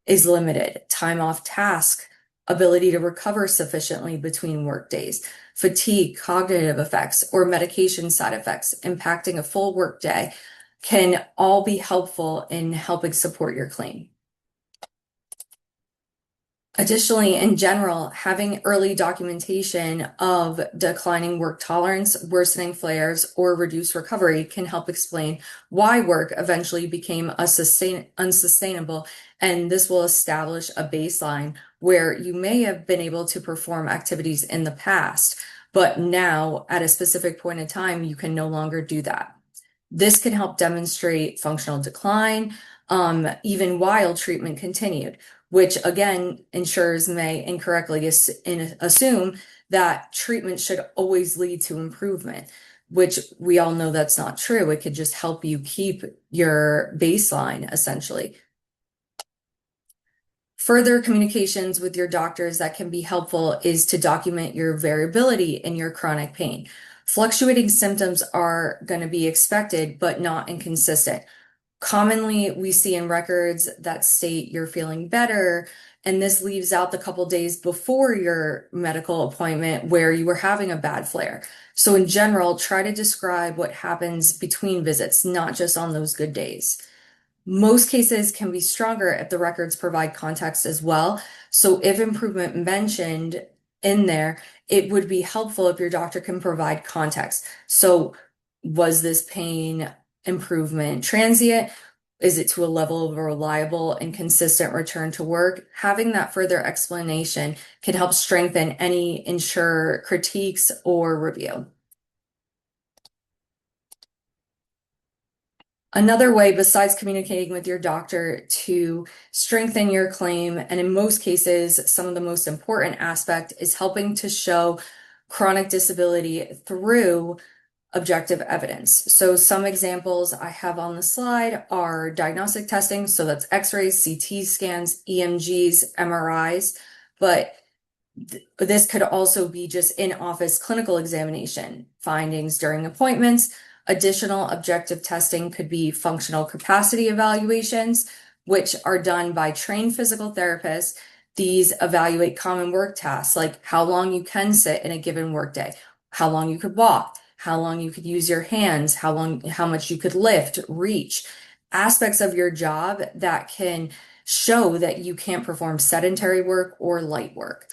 is limited, time off task, ability to recover sufficiently between work days, fatigue, cognitive effects, or medication side effects impacting a full work day can all be helpful in helping support your claim. Additionally, in general, having early documentation of declining work tolerance, worsening flares, or reduced recovery can help explain why work eventually became unsustainable, and this will establish a baseline where you may have been able to perform activities in the past, but now at a specific point in time, you can no longer do that. This can help demonstrate functional decline, even while treatment continued, which again, insurers may incorrectly assume that treatment should always lead to improvement, which we all know that's not true. It could just help you keep your baseline, essentially. Further communications with your doctors that can be helpful is to document your variability in your chronic pain. Fluctuating symptoms are going to be expected, but not inconsistent. Commonly, we see in records that state you're feeling better, and this leaves out the couple days before your medical appointment where you were having a bad flare. So in general, try to describe what happens between visits, not just on those good days. Most cases can be stronger if the records provide context as well. So if improvement mentioned in there, it would be helpful if your doctor can provide context. So was this pain improvement transient? Is it to a level of a reliable and consistent return to work? Having that further explanation can help strengthen any insurer critiques or review. Another way besides communicating with your doctor to strengthen your claim, and in most cases, some of the most important aspect is helping to show chronic disability through objective evidence. So some examples I have on the slide are diagnostic testing. So that's x-rays, CT scans, EMGs, MRIs, but this could also be just in-office clinical examination, findings during appointments. Additional objective testing could be functional capacity evaluations, which are done by trained physical therapists These evaluate common work tasks, like how long you can sit in a given workday, how long you could walk, how long you could use your hands, how much you could lift, reach, aspects of your job that can show that you can't perform sedentary work or light work.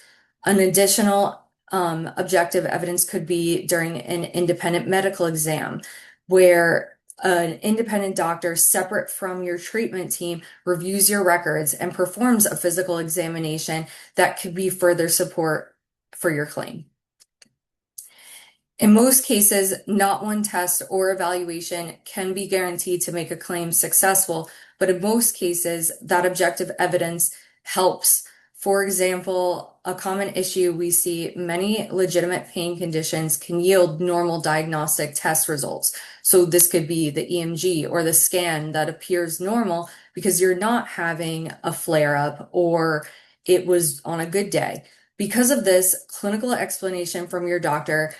An additional objective evidence could be during an independent medical exam, where an independent doctor separate from your treatment team reviews your records and performs a physical examination that could be further support for your claim. In most cases, not one test or evaluation can be guaranteed to make a claim successful, but in most cases, that objective evidence helps. For example, a common issue we see: many legitimate pain conditions can yield normal diagnostic test results. So this could be the EMG or the scan that appears normal because you're not having a flare-up or it was on a good day. Because of this, clinical explanation from your doctor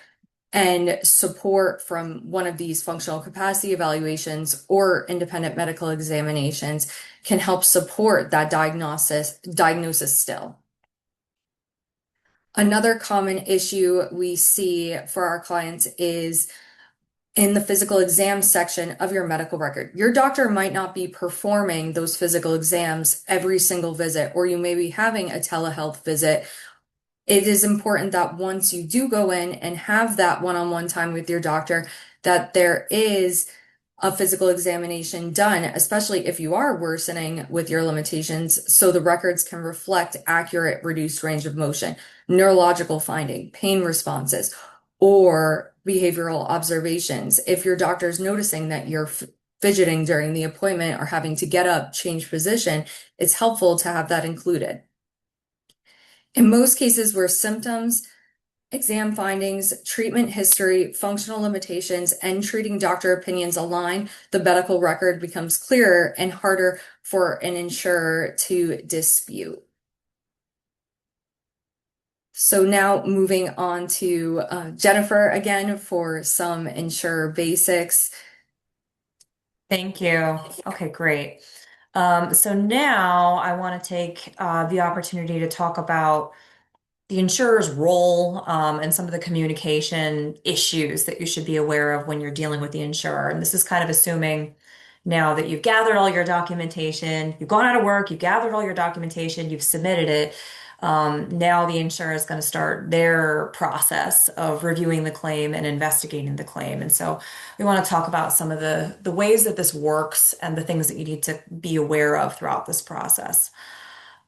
and support from one of these functional capacity evaluations or independent medical examinations can help support that diagnosis still. Another common issue we see for our clients is in the physical exam section of your medical record. Your doctor might not be performing those physical exams every single visit, or you may be having a telehealth visit. It is important that once you do go in and have that one-on-one time with your doctor, that there is a physical examination done, especially if you are worsening with your limitations, so the records can reflect accurate reduced range of motion, neurological finding, pain responses, or behavioral observations. If your doctor is noticing that you're fidgeting during the appointment or having to get up, change position, it's helpful to have that included. In most cases where symptoms, exam findings, treatment history, functional limitations, and treating doctor opinions align, the medical record becomes clearer and harder for an insurer to dispute. So now moving on to Jennifer again for some insurer basics. Thank you. Okay, great. So now I want to take the opportunity to talk about the insurer's role and some of the communication issues that you should be aware of when you're dealing with the insurer. And this is kind of assuming now that you've gathered all your documentation, you've gone out of work, you've gathered all your documentation, you've submitted it. Now the insurer is going to start their process of reviewing the claim and investigating the claim. And so we want to talk about some of the ways that this works and the things that you need to be aware of throughout this process.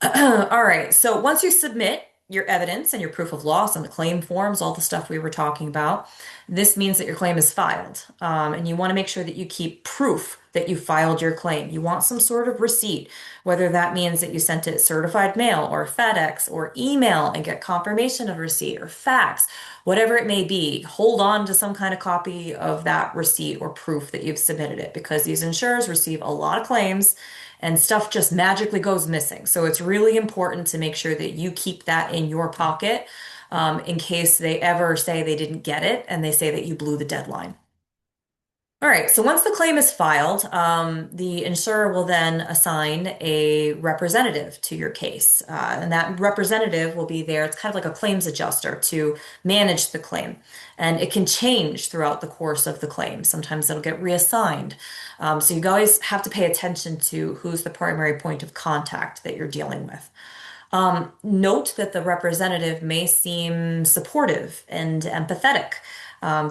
All right, so once you submit your evidence and your proof of loss and the claim forms, all the stuff we were talking about, this means that your claim is filed. And you want to make sure that you keep proof that you filed your claim. You want some sort of receipt, whether that means that you sent it certified mail or FedEx or email and get confirmation of receipt or fax, whatever it may be. Hold on to some kind of copy of that receipt or proof that you've submitted it, because these insurers receive a lot of claims and stuff just magically goes missing. So it's really important to make sure that you keep that in your pocket in case they ever say they didn't get it and they say that you blew the deadline. All right, so once the claim is filed, the insurer will then assign a representative to your case. And that representative will be there. It's kind of like a claims adjuster to manage the claim. And it can change throughout the course of the claim. Sometimes it'll get reassigned. So you always have to pay attention to who's the primary point of contact that you're dealing with. Note that the representative may seem supportive and empathetic.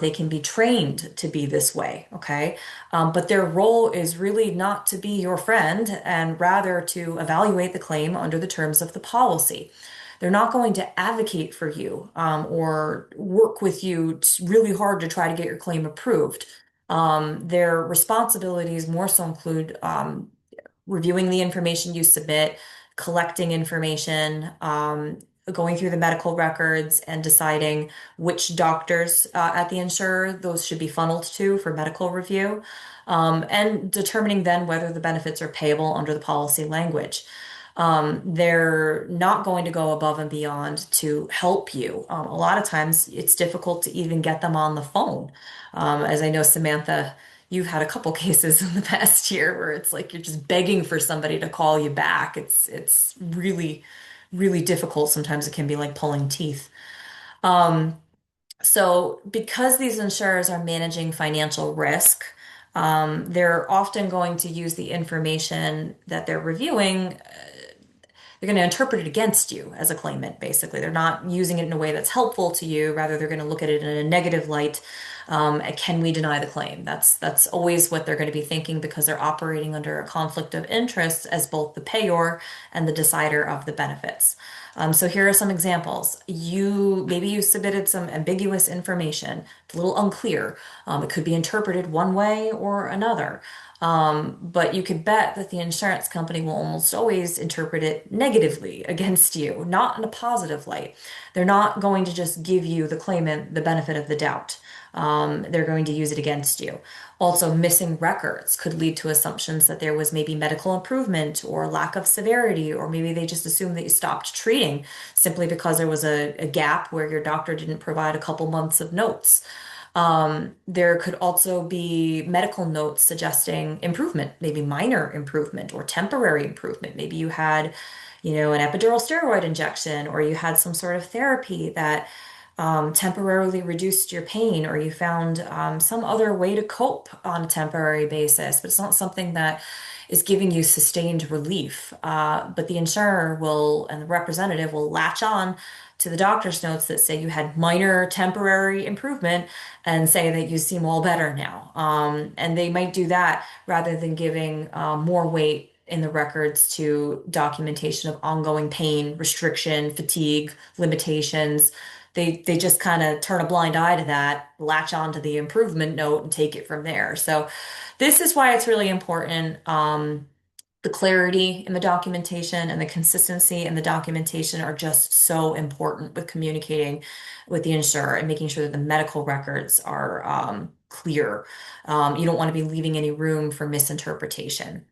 They can be trained to be this way, okay? But their role is really not to be your friend and rather to evaluate the claim under the terms of the policy. They're not going to advocate for you or work with you really hard to try to get your claim approved. Their responsibilities more so include reviewing the information you submit, collecting information, going through the medical records and deciding which doctors at the insurer those should be funneled to for medical review, and determining then whether the benefits are payable under the policy language. They're not going to go above and beyond to help you. A lot of times it's difficult to even get them on the phone. As I know, Samantha, you've had a couple cases in the past year where it's like you're just begging for somebody to call you back. It's really really difficult. Sometimes it can be like pulling teeth. Um, so because these insurers are managing financial risk, they're often going to use the information that they're reviewing. They're going to interpret it against you as a claimant, basically. They're not using it in a way that's helpful to you. Rather, they're going to look at it in a negative light. Can we deny the claim? That's always what they're going to be thinking because they're operating under a conflict of interest as both the payor and the decider of the benefits. So here are some examples. Maybe you submitted some ambiguous information. It's a little unclear. It could be interpreted one way or another. But you could bet that the insurance company will almost always interpret it negatively against you, not in a positive light. They're not going to just give you, the claimant, the benefit of the doubt. They're going to use it against you. Also, missing records could lead to assumptions that there was maybe medical improvement or lack of severity, or maybe they just assumed that you stopped treating simply because there was a gap where your doctor didn't provide a couple months of notes. There could also be medical notes suggesting improvement, maybe minor improvement or temporary improvement. Maybe you had, an epidural steroid injection, or you had some sort of therapy that temporarily reduced your pain, or you found some other way to cope on a temporary basis, but it's not something that is giving you sustained relief. But the insurer will, and the representative will latch on to the doctor's notes that say you had minor temporary improvement and say that you seem all better now. And they might do that rather than giving more weight in the records to documentation of ongoing pain, restriction, fatigue, limitations. They just kind of turn a blind eye to that, latch on to the improvement note and take it from there. So this is why it's really important. The clarity in the documentation and the consistency in the documentation are just so important with communicating with the insurer and making sure that the medical records are clear. You don't want to be leaving any room for misinterpretation.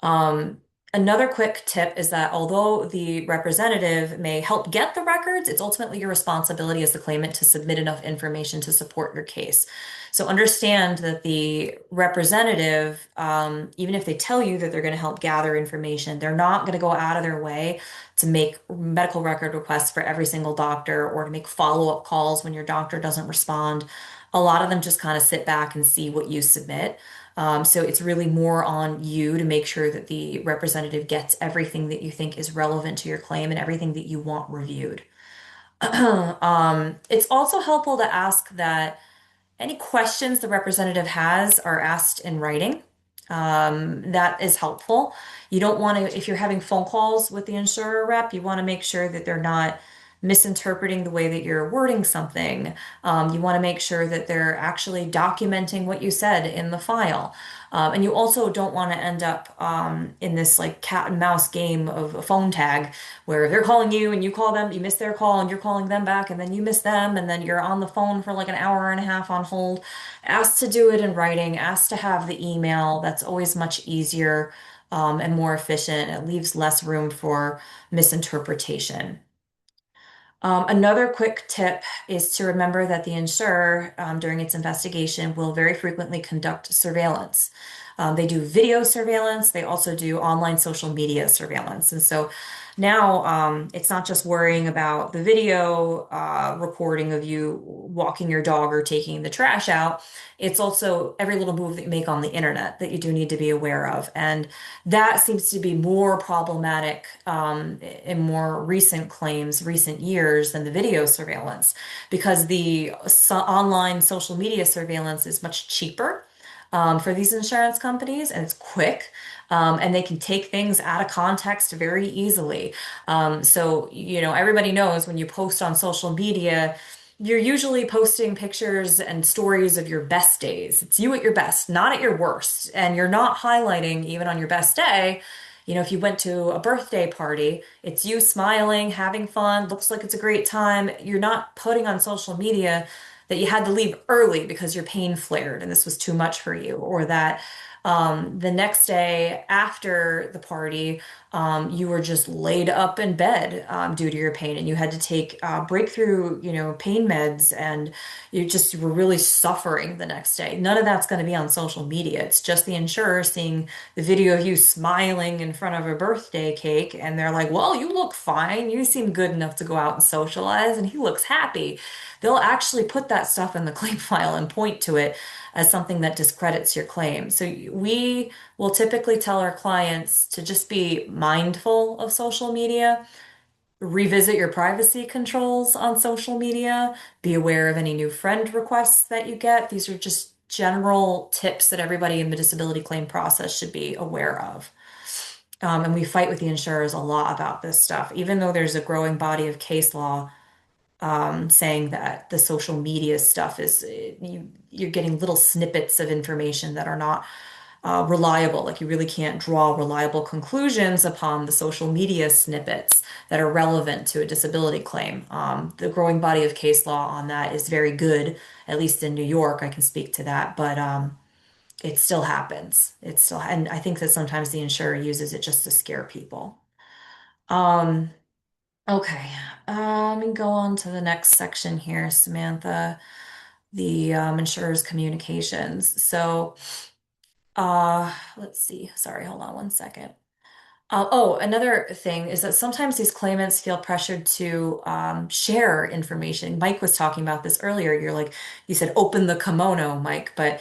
Um, Another quick tip is that although the representative may help get the records, it's ultimately your responsibility as the claimant to submit enough information to support your case. So understand that the representative, even if they tell you that they're going to help gather information, they're not going to go out of their way to make medical record requests for every single doctor or to make follow-up calls when your doctor doesn't respond. A lot of them just kind of sit back and see what you submit. So it's really more on you to make sure that the representative gets everything that you think is relevant to your claim and everything that you want reviewed. It's also helpful to ask that any questions the representative has are asked in writing. That is helpful. You don't want to, if you're having phone calls with the insurer rep, you want to make sure that they're not misinterpreting the way that you're wording something. You want to make sure that they're actually documenting what you said in the file. And you also don't want to end up in this like cat and mouse game of a phone tag where they're calling you and you call them, you miss their call and you're calling them back and then you miss them and then you're on the phone for like an hour and a half on hold. Ask to do it in writing, ask to have the email. That's always much easier and more efficient. It leaves less room for misinterpretation. Another quick tip is to remember that the insurer, during its investigation, will very frequently conduct surveillance. They do video surveillance. They also do online social media surveillance. And so now it's not just worrying about the video recording of you walking your dog or taking the trash out. It's also every little move that you make on the internet that you do need to be aware of. And that seems to be more problematic in more recent claims, recent years than the video surveillance, because the online social media surveillance is much cheaper for these insurance companies and it's quick. And they can take things out of context very easily. So, everybody knows when you post on social media, you're usually posting pictures and stories of your best days. It's you at your best, not at your worst. And you're not highlighting, even on your best day, if you went to a birthday party, it's you smiling, having fun, looks like it's a great time. You're not putting on social media that you had to leave early because your pain flared and this was too much for you, or that The next day after the party, you were just laid up in bed due to your pain, and you had to take breakthrough, pain meds, and you were really suffering the next day. None of that's going to be on social media. It's just the insurer seeing the video of you smiling in front of a birthday cake, and they're like, "Well, you look fine. You seem good enough to go out and socialize, and he looks happy." They'll actually put that stuff in the claim file and point to it as something that discredits your claim. So we will typically tell our clients to just be mindful of social media, revisit your privacy controls on social media, be aware of any new friend requests that you get. These are just general tips that everybody in the disability claim process should be aware of. And we fight with the insurers a lot about this stuff, even though there's a growing body of case law saying that the social media stuff is you're getting little snippets of information that are not reliable. Like you really can't draw reliable conclusions upon the social media snippets that are relevant to a disability claim. The growing body of case law on that is very good, at least in New York. I can speak to that, but it still happens. And I think that sometimes the insurer uses it just to scare people. Um, Okay, let me go on to the next section here, Samantha, the insurer's communications. So, let's see. Sorry, hold on one second. Another thing is that sometimes these claimants feel pressured to share information. Mike was talking about this earlier. You said open the kimono, Mike, but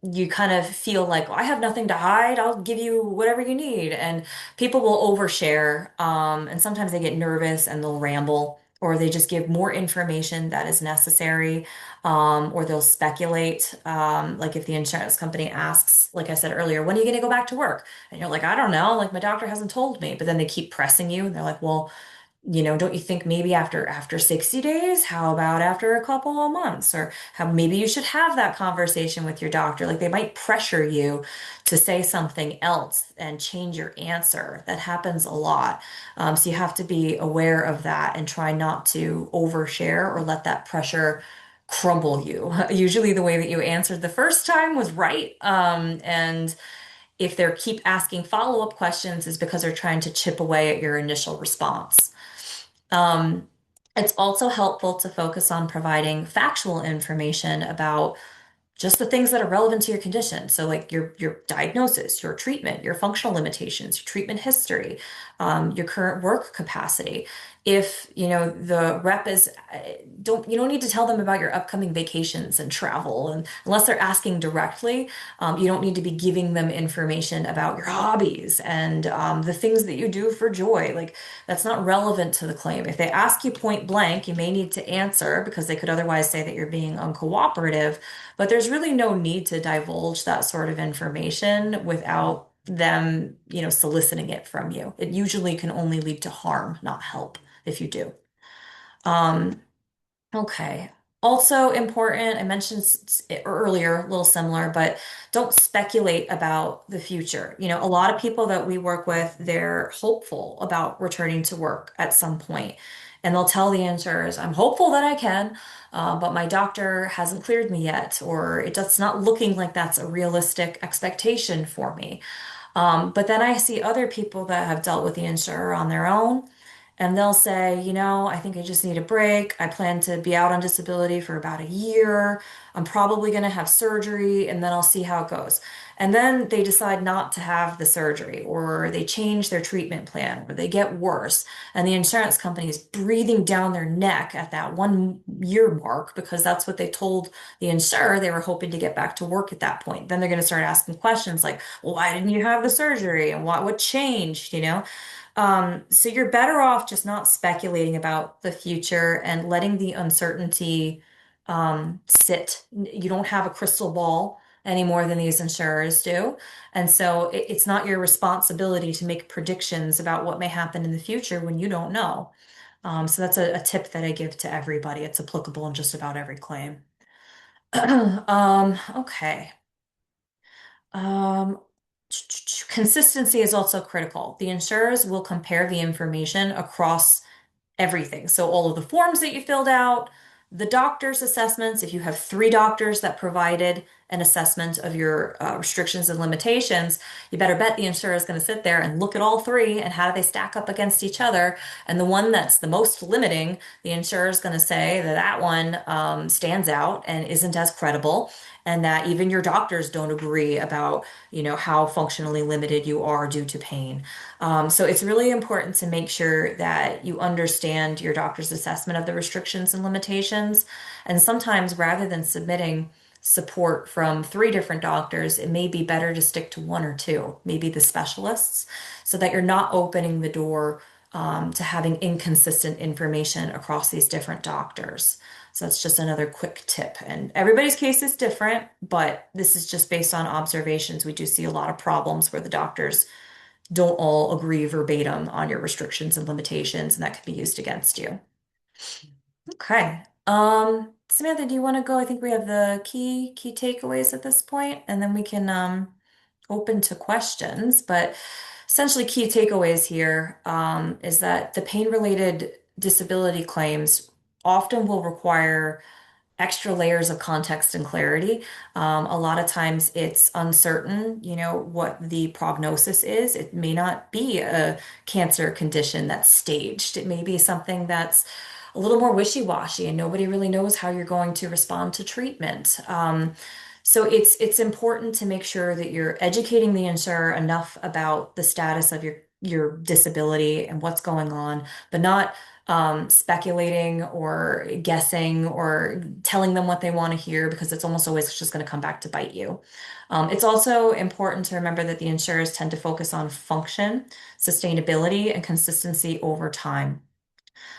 you kind of feel like, well, I have nothing to hide. I'll give you whatever you need. And people will overshare, and sometimes they get nervous and they'll ramble, or they just give more information that is necessary, or they'll speculate. Like if the insurance company asks, like I said earlier, when are you going to go back to work? And you're like, I don't know, like my doctor hasn't told me. But then they keep pressing you and they're like, well, don't you think maybe after 60 days? How about after a couple of months? Or how maybe you should have that conversation with your doctor. Like they might pressure you to say something else and change your answer. That happens a lot. So you have to be aware of that and try not to overshare or let that pressure crumble you. Usually the way that you answered the first time was right. And if they keep asking follow-up questions is because they're trying to chip away at your initial response. Um, it's also helpful to focus on providing factual information about just the things that are relevant to your condition. So like your diagnosis, your treatment, your functional limitations, your treatment history, your current work capacity. If, the rep is, you don't need to tell them about your upcoming vacations and travel. And unless they're asking directly, you don't need to be giving them information about your hobbies and the things that you do for joy. Like that's not relevant to the claim. If they ask you point blank, you may need to answer because they could otherwise say that you're being uncooperative. But there's really no need to divulge that sort of information without them, soliciting it from you. It usually can only lead to harm, not help, if you do. Um, okay. Also important, I mentioned it earlier, a little similar, but don't speculate about the future. A lot of people that we work with, they're hopeful about returning to work at some point, and they'll tell the insurers, I'm hopeful that I can, but my doctor hasn't cleared me yet, or it's not looking like that's a realistic expectation for me. But then I see other people that have dealt with the insurer on their own, and they'll say, I think I just need a break. I plan to be out on disability for about a year. I'm probably going to have surgery, and then I'll see how it goes. And then they decide not to have the surgery, or they change their treatment plan, or they get worse. And the insurance company is breathing down their neck at that 1 year mark because that's what they told the insurer. They were hoping to get back to work at that point. Then they're going to start asking questions like, well, why didn't you have the surgery? And what changed, So you're better off just not speculating about the future and letting the uncertainty sit. You don't have a crystal ball any more than these insurers do. And so it's not your responsibility to make predictions about what may happen in the future when you don't know. So that's a tip that I give to everybody. It's applicable in just about every claim. Okay. Um, Consistency is also critical. The insurers will compare the information across everything. So all of the forms that you filled out, The doctor's assessments, if you have three doctors that provided an assessment of your restrictions and limitations, you better bet the insurer is going to sit there and look at all three and how do they stack up against each other. And the one that's the most limiting, the insurer is going to say that that one stands out and isn't as credible, and that even your doctors don't agree about, how functionally limited you are due to pain. So it's really important to make sure that you understand your doctor's assessment of the restrictions and limitations. And sometimes rather than submitting support from three different doctors, it may be better to stick to one or two, maybe the specialists, so that you're not opening the door to having inconsistent information across these different doctors. So that's just another quick tip. And everybody's case is different, but this is just based on observations. We do see a lot of problems where the doctors don't all agree verbatim on your restrictions and limitations, and that could be used against you. Okay. Samantha, do you want to go? I think we have the key takeaways at this point, and then we can open to questions. But essentially, key takeaways here is that the pain-related disability claims often will require extra layers of context and clarity. A lot of times it's uncertain, what the prognosis is. It may not be a cancer condition that's staged. It may be something that's a little more wishy-washy and nobody really knows how you're going to respond to treatment. So it's important to make sure that you're educating the insurer enough about the status of your disability and what's going on, but not speculating or guessing or telling them what they want to hear, because it's almost always just going to come back to bite you. It's also important to remember that the insurers tend to focus on function, sustainability, and consistency over time.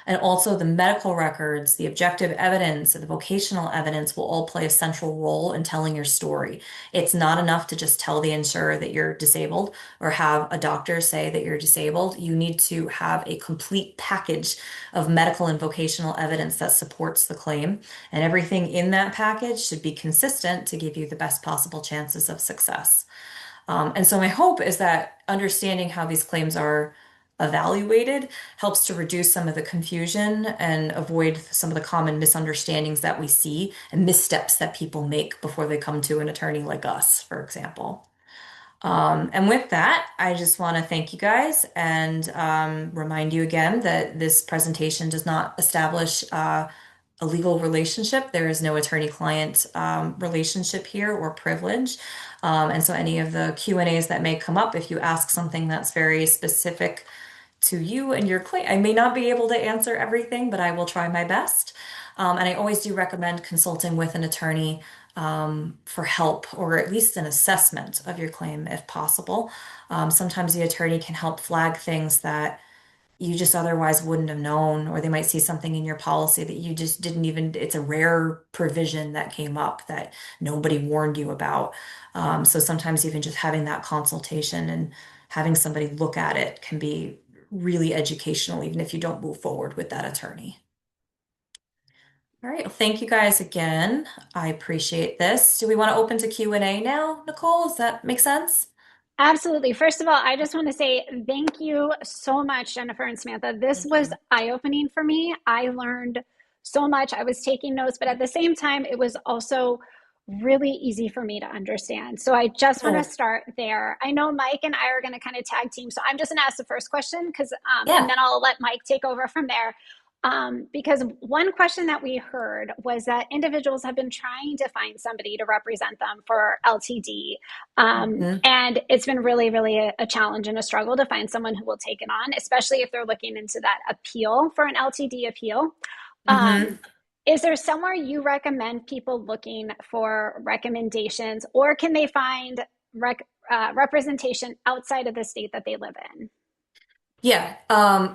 And also the medical records, the objective evidence, and the vocational evidence will all play a central role in telling your story. It's not enough to just tell the insurer that you're disabled or have a doctor say that you're disabled. You need to have a complete package of medical and vocational evidence that supports the claim. And everything in that package should be consistent to give you the best possible chances of success. And so my hope is that understanding how these claims are evaluated helps to reduce some of the confusion and avoid some of the common misunderstandings that we see and missteps that people make before they come to an attorney like us, for example. And with that, I just want to thank you guys and remind you again that this presentation does not establish a legal relationship. There is no attorney-client relationship here or privilege. And so any of the Q&As that may come up, if you ask something that's very specific to you and your claim, I may not be able to answer everything, but I will try my best. And I always do recommend consulting with an attorney for help or at least an assessment of your claim if possible. Sometimes the attorney can help flag things that you just otherwise wouldn't have known, or they might see something in your policy that you just didn't even, it's a rare provision that came up that nobody warned you about. So sometimes even just having that consultation and having somebody look at it can be really educational, even if you don't move forward with that attorney. All right, well, thank you guys again. I appreciate this. Do we want to open to Q&A now, Nicole? Does that make sense? Absolutely. First of all, I just want to say thank you so much, Jennifer and Samantha. This Thank was you. eye-opening for me. I learned so much. I was taking notes, but at the same time, it was also really easy for me to understand. So I just want to Good. start there. I know Mike and I are going to kind of tag team. So I'm just going to ask the first question and Yeah. then I'll let Mike take over from there. Because one question that we heard was that individuals have been trying to find somebody to represent them for LTD. Mhm. And it's been really, really a challenge and a struggle to find someone who will take it on, especially if they're looking into that appeal for an LTD appeal. Mhm. Um, is there somewhere you recommend people looking for recommendations, or can they find representation outside of the state that they live in? Yeah,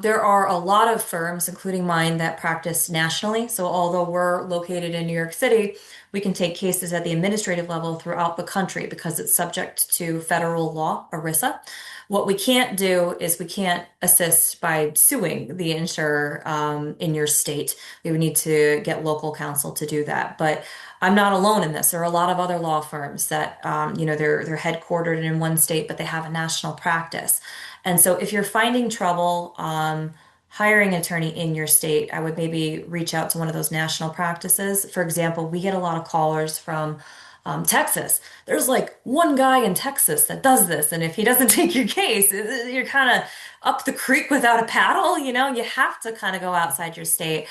there are a lot of firms, including mine, that practice nationally. So although we're located in New York City, we can take cases at the administrative level throughout the country because it's subject to federal law, ERISA. What we can't do is we can't assist by suing the insurer in your state. We would need to get local counsel to do that. But I'm not alone in this. There are a lot of other law firms that, they're headquartered in one state, but they have a national practice. And so if you're finding trouble, hiring an attorney in your state, I would maybe reach out to one of those national practices. For example, we get a lot of callers from Texas. There's like one guy in Texas that does this, and if he doesn't take your case, you're kind of up the creek without a paddle. You have to kind of go outside your state.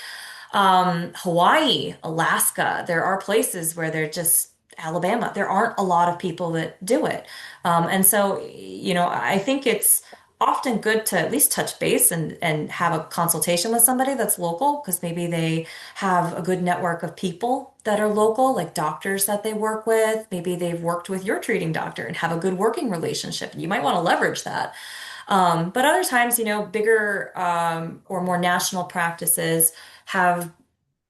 Hawaii, Alaska, there are places where they're just Alabama. There aren't a lot of people that do it. And so, I think it's often good to at least touch base and have a consultation with somebody that's local because maybe they have a good network of people that are local, like doctors that they work with. Maybe they've worked with your treating doctor and have a good working relationship. You might want to leverage that. But other times, bigger or more national practices have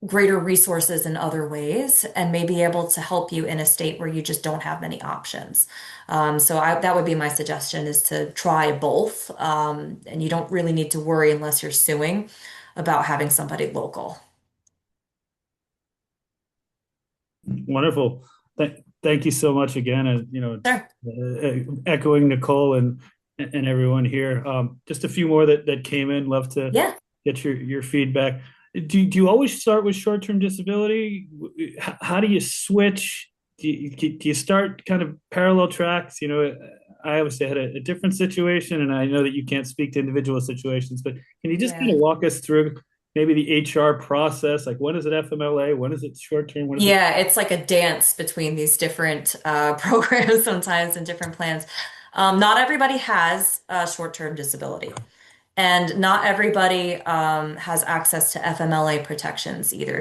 greater resources in other ways and may be able to help you in a state where you just don't have many options. That would be my suggestion is to try both. And you don't really need to worry unless you're suing about having somebody local. Wonderful. Thank you so much again. And Sure. echoing Nicole and everyone here. Just a few more that came in. Love to Yeah. get your feedback. Do you always start with short-term disability? How do you switch? Do you start kind of parallel tracks? I obviously had a different situation, and I know that you can't speak to individual situations, but can you just kind Yeah. of walk us through maybe the HR process? Like when is it FMLA? When is it short-term? When is it? Yeah, it's like a dance between these different programs sometimes and different plans. Not everybody has short-term disability. And not everybody has access to FMLA protections either.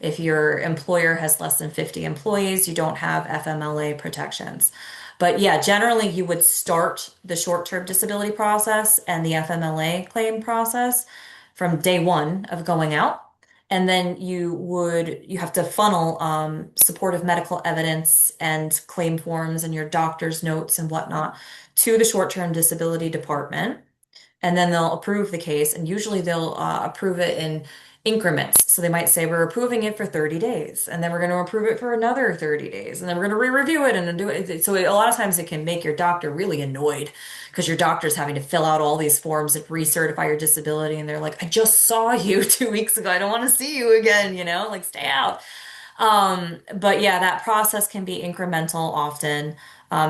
If your employer has less than 50 employees, you don't have FMLA protections. But yeah, generally you would start the short-term disability process and the FMLA claim process from day one of going out. And then you have to funnel supportive medical evidence and claim forms and your doctor's notes and whatnot to the short-term disability department and then they'll approve the case and usually they'll approve it in increments. So they might say we're approving it for 30 days and then we're going to approve it for another 30 days and then we're going to re-review it and then do it. So a lot of times it can make your doctor really annoyed because your doctor's having to fill out all these forms and recertify your disability and they're like, I just saw you 2 weeks ago. I don't want to see you again, like stay out. But yeah, that process can be incremental often.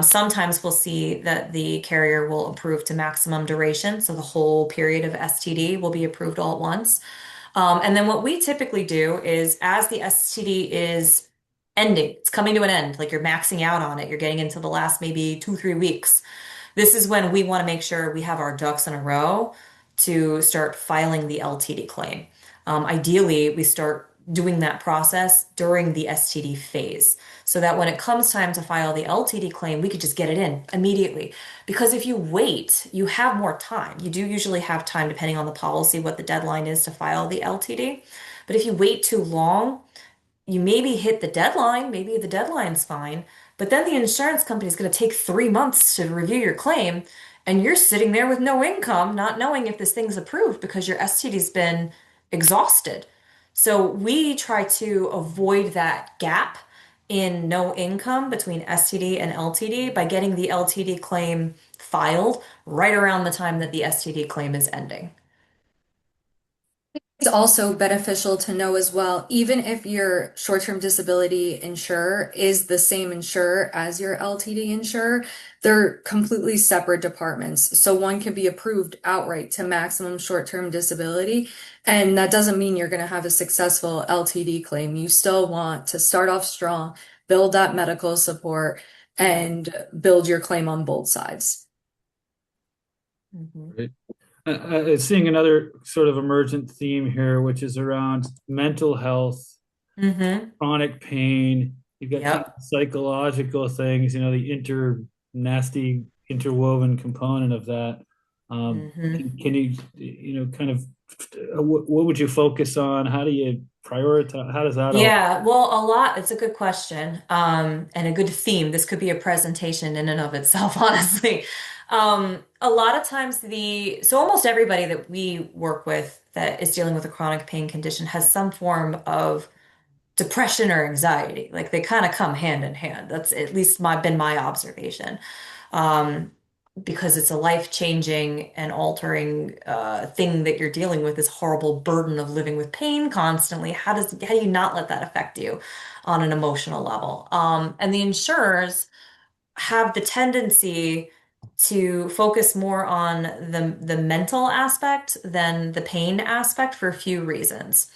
Sometimes we'll see that the carrier will approve to maximum duration, so the whole period of STD will be approved all at once. And then what we typically do is as the STD is ending, it's coming to an end, like you're maxing out on it, you're getting into the last maybe 2, 3 weeks. This is when we want to make sure we have our ducks in a row to start filing the LTD claim. Ideally, we start doing that process during the STD phase so that when it comes time to file the LTD claim, we could just get it in immediately. Because if you wait, you have more time. You do usually have time, depending on the policy, what the deadline is to file the LTD. But if you wait too long, you maybe hit the deadline, maybe the deadline's fine, but then the insurance company is going to take 3 months to review your claim, and you're sitting there with no income, not knowing if this thing's approved because your STD's been exhausted. So we try to avoid that gap in no income between STD and LTD by getting the LTD claim filed right around the time that the STD claim is ending. It's also beneficial to know as well, even if your short-term disability insurer is the same insurer as your LTD insurer, they're completely separate departments. So one can be approved outright to maximum short-term disability, and that doesn't mean you're going to have a successful LTD claim. You still want to start off strong, build that medical support, and build your claim on both sides. Mhm. Right. Seeing another sort of emergent theme here, which is around mental health, Mm-hmm. chronic pain. You've got kind of Yep. psychological things, the nasty interwoven component of that. Mm-hmm. Can you, kind of, what would you focus on? How do you prioritize? How does that all? Yeah, well, it's a good question, and a good theme. This could be a presentation in and of itself, honestly. A lot of times so almost everybody that we work with that is dealing with a chronic pain condition has some form of depression or anxiety. Like they kind of come hand in hand. That's at least been my observation. Um, because it's a life-changing and altering thing that you're dealing with, this horrible burden of living with pain constantly. How do you not let that affect you on an emotional level? And the insurers have the tendency to focus more on the mental aspect than the pain aspect for a few reasons.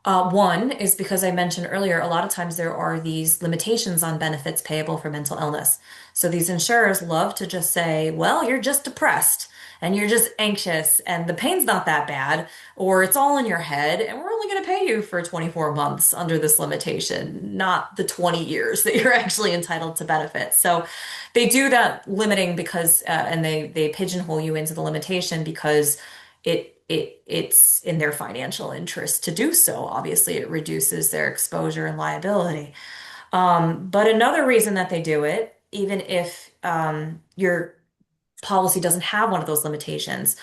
One is because I mentioned earlier, a lot of times there are these limitations on benefits payable for mental illness. So these insurers love to just say, well, you're just depressed and you're just anxious and the pain's not that bad, or it's all in your head, and we're only going to pay you for 24 months under this limitation, not the 20 years that you're actually entitled to benefits. So they do that limiting because, and they pigeonhole you into the limitation because it's in their financial interest to do so. Obviously, it reduces their exposure and liability. But another reason that they do it, even if your policy doesn't have one of those limitations,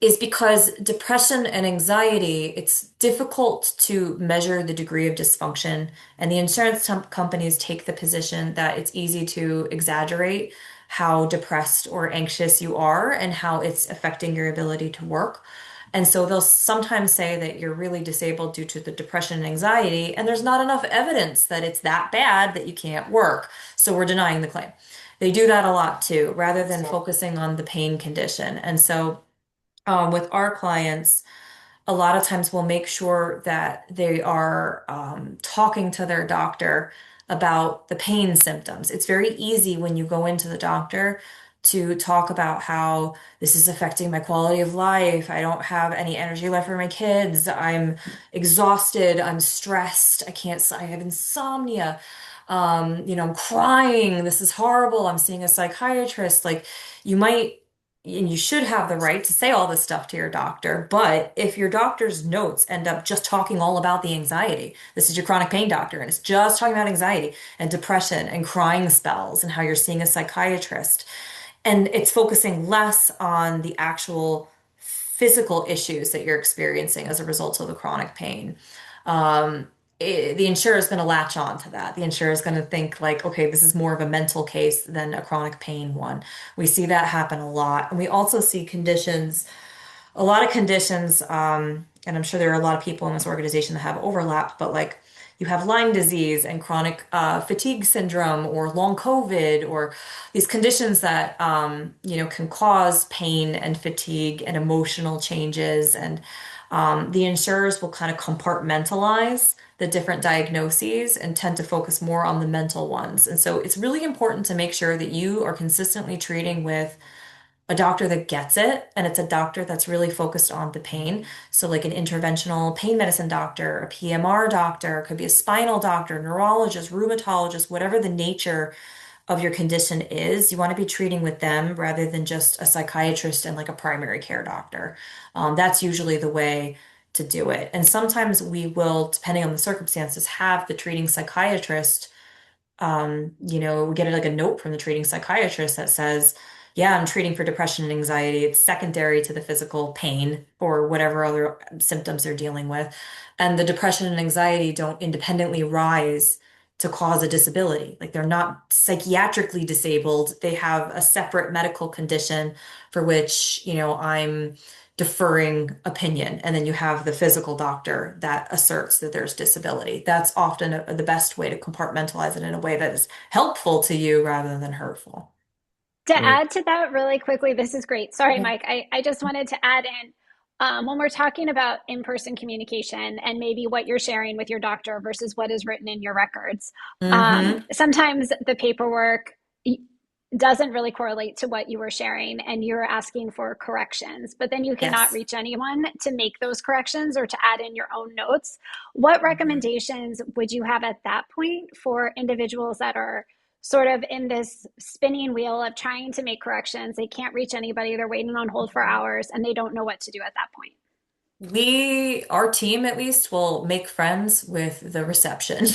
is because depression and anxiety, it's difficult to measure the degree of dysfunction, and the insurance companies take the position that it's easy to exaggerate how depressed or anxious you are and how it's affecting your ability to work. And so they'll sometimes say that you're really disabled due to the depression and anxiety, and there's not enough evidence that it's that bad that you can't work. So we're denying the claim. They do that a lot too, rather than focusing on the pain condition. And so with our clients, a lot of times we'll make sure that they are talking to their doctor about the pain symptoms. It's very easy when you go into the doctor to talk about how this is affecting my quality of life. I don't have any energy left for my kids. I'm exhausted. I'm stressed. I have insomnia. I'm crying. This is horrible. I'm seeing a psychiatrist. Like you might and you should have the right to say all this stuff to your doctor, but if your doctor's notes end up just talking all about the anxiety, this is your chronic pain doctor, and it's just talking about anxiety and depression and crying spells and how you're seeing a psychiatrist, and it's focusing less on the actual physical issues that you're experiencing as a result of the chronic pain. Um, the insurer is going to latch on to that. The insurer is going to think like, okay, this is more of a mental case than a chronic pain one. We see that happen a lot. And we also see a lot of conditions, and I'm sure there are a lot of people in this organization that have overlap, but like you have Lyme disease and chronic fatigue syndrome or long COVID or these conditions that can cause pain and fatigue and emotional changes. And the insurers will kind of compartmentalize the different diagnoses and tend to focus more on the mental ones. And so it's really important to make sure that you are consistently treating with a doctor that gets it, and it's a doctor that's really focused on the pain. So, like an interventional pain medicine doctor, a PMR doctor, could be a spinal doctor, neurologist, rheumatologist, whatever the nature of your condition is, you want to be treating with them rather than just a psychiatrist and like a primary care doctor. That's usually the way to do it. And sometimes we will, depending on the circumstances, have the treating psychiatrist we get like a note from the treating psychiatrist that says, yeah, I'm treating for depression and anxiety. It's secondary to the physical pain or whatever other symptoms they're dealing with. And the depression and anxiety don't independently rise to cause a disability. Like they're not psychiatrically disabled. They have a separate medical condition for which, I'm deferring opinion. And then you have the physical doctor that asserts that there's disability. That's often the best way to compartmentalize it in a way that is helpful to you rather than hurtful. To Right. add to that really quickly, this is great. Sorry, Yeah. Mike. I just wanted to add in when we're talking about in person communication and maybe what you're sharing with your doctor versus what is written in your records. Mm-hmm. Sometimes the paperwork doesn't really correlate to what you were sharing and you're asking for corrections, but then you cannot Yes. reach anyone to make those corrections or to add in your own notes. What Mhm. recommendations would you have at that point for individuals that are sort of in this spinning wheel of trying to make corrections? They can't reach anybody, they're waiting on hold for hours, and they don't know what to do at that point. Our team at least, will make friends with the reception.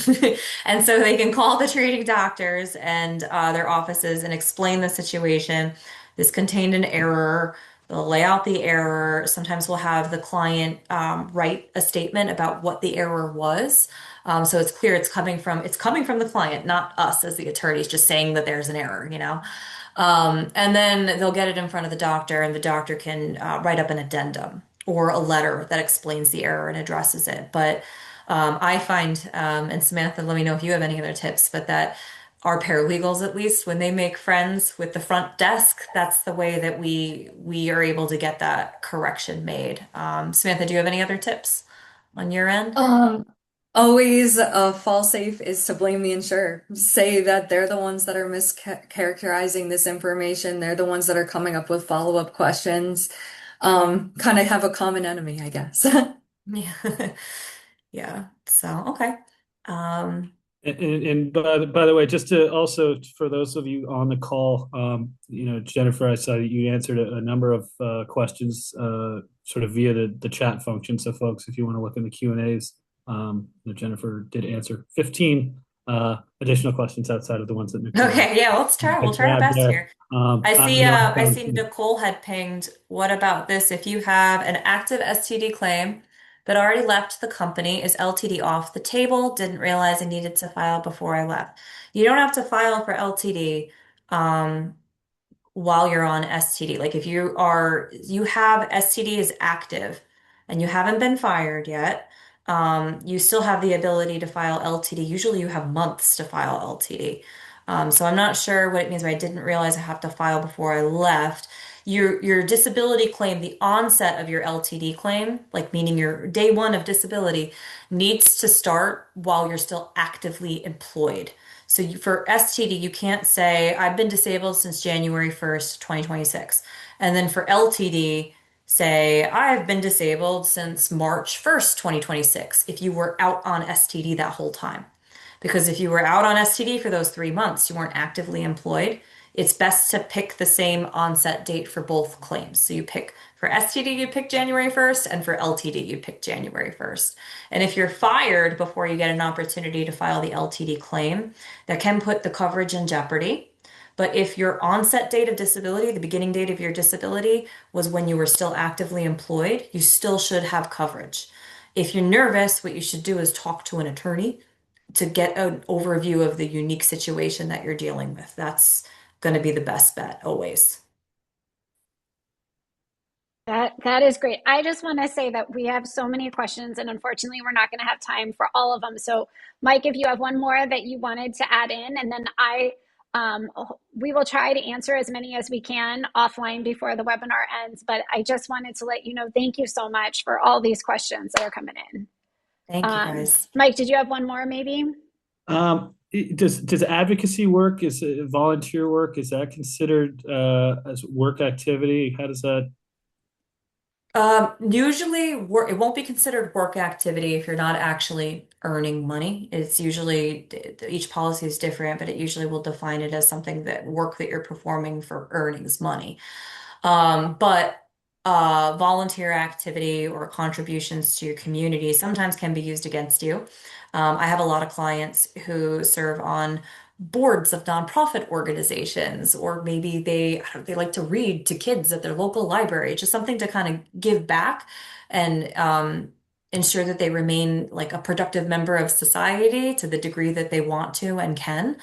And so they can call the treating doctors and their offices and explain the situation. This contained an error. They'll lay out the error. Sometimes we'll have the client write a statement about what the error was. So it's clear it's coming from the client, not us as the attorneys just saying that there's an error, you know. And then they'll get it in front of the doctor, and the doctor can write up an addendum or a letter that explains the error and addresses it. But I find, and Samantha, let me know if you have any other tips, but that our paralegals, at least, when they make friends with the front desk, that's the way that we are able to get that correction made. Samantha, do you have any other tips on your end? Um, Always a fall safe is to blame the insurer. Say that they're the ones that are mischaracterizing this information. They're the ones that are coming up with follow-up questions. Kind of have a common enemy, I guess. Yeah. Yeah. So, okay. Um, And by the way, just to also for those of you on the call, Jennifer, I saw that you answered a number of questions sort of via the chat function. So, folks, if you want to look in the Q and A's, Jennifer did answer 15 additional questions outside of the ones that Nicole okay. Yeah, let's try. I We'll try our grabbed best there. here. I I know I I found see some. Nicole had pinged. What about this? If you have an active STD claim that already left the company, is LTD off the table? Didn't realize I needed to file before I left. You don't have to file for LTD while you're on STD. Like if you have STD is active and you haven't been fired yet, you still have the ability to file LTD. Usually you have months to file LTD. So I'm not sure what it means, but I didn't realize I have to file before I left. Your disability claim, the onset of your LTD claim, like meaning your day one of disability, needs to start while you're still actively employed. So for STD, you can't say, I've been disabled since January 1st, 2026. And then for LTD, say, I've been disabled since March 1st, 2026, if you were out on STD that whole time. Because if you were out on STD for those 3 months, you weren't actively employed, it's best to pick the same onset date for both claims. So you pick for STD, you pick January 1st, and for LTD, you pick January 1st. And if you're fired before you get an opportunity to file the LTD claim, that can put the coverage in jeopardy. But if your onset date of disability, the beginning date of your disability, was when you were still actively employed, you still should have coverage. If you're nervous, what you should do is talk to an attorney to get an overview of the unique situation that you're dealing with. That's going to be the best bet always. That is great. I just want to say that we have so many questions, and unfortunately, we're not going to have time for all of them. So, Mike, if you have one more that you wanted to add in, and then um, we will try to answer as many as we can offline before the webinar ends. But I just wanted to let you know, thank you so much for all these questions that are coming in. Thank you, guys. Mike, did you have one more, maybe? Does advocacy work? Is volunteer work? Is that considered as work activity? How does that? Usually it won't be considered work activity if you're not actually earning money. It's usually each policy is different, but it usually will define it as something that work that you're performing for earnings money. But volunteer activity or contributions to your community sometimes can be used against you. I have a lot of clients who serve on boards of nonprofit organizations, or maybe they like to read to kids at their local library, just something to kind of give back and ensure that they remain like a productive member of society to the degree that they want to and can.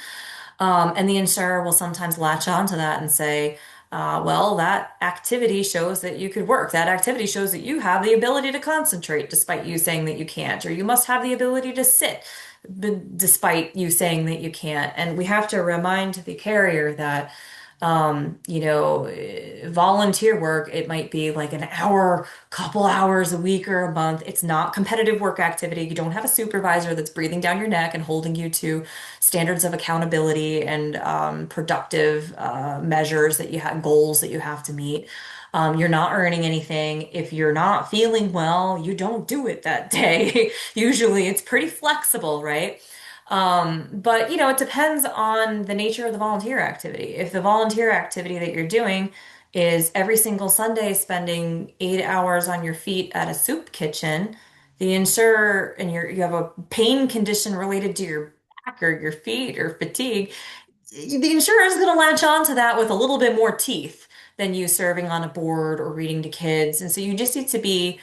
And the insurer will sometimes latch on to that and say, well, that activity shows that you could work. That activity shows that you have the ability to concentrate despite you saying that you can't, or you must have the ability to sit despite you saying that you can't. And we have to remind the carrier that volunteer work, it might be like an hour, couple hours a week or a month. It's not competitive work activity. You don't have a supervisor that's breathing down your neck and holding you to standards of accountability and productive measures that you have, goals that you have to meet. You're not earning anything. If you're not feeling well, you don't do it that day. Usually it's pretty flexible, right? But it depends on the nature of the volunteer activity. If the volunteer activity that you're doing is every single Sunday spending 8 hours on your feet at a soup kitchen, the insurer and you have a pain condition related to your back or your feet or fatigue, the insurer is going to latch on to that with a little bit more teeth than you serving on a board or reading to kids. And so you just need to be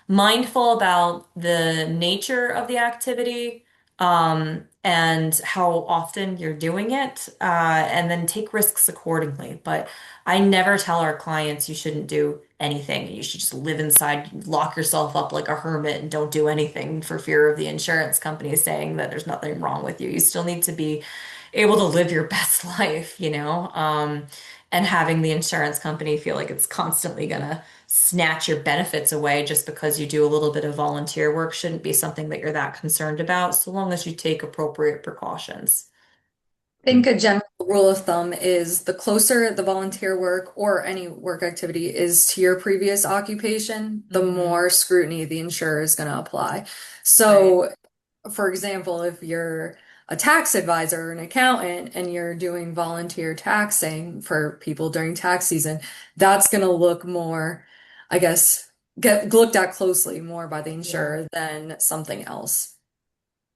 mindful about the nature of the activity, and how often you're doing it, and then take risks accordingly. But I never tell our clients you shouldn't do anything. You should just live inside, lock yourself up like a hermit and don't do anything for fear of the insurance company saying that there's nothing wrong with you. You still need to be able to live your best life, and having the insurance company feel like it's constantly gonna snatch your benefits away just because you do a little bit of volunteer work shouldn't be something that you're that concerned about, so long as you take appropriate precautions. I think a general rule of thumb is the closer the volunteer work or any work activity is to your previous occupation, the Hmm. more scrutiny the insurer is going to apply. Right. So, for example, if you're a tax advisor or an accountant and you're doing volunteer taxing for people during tax season, that's going to look more, I guess, get looked at closely more by the Yeah. insurer than something else.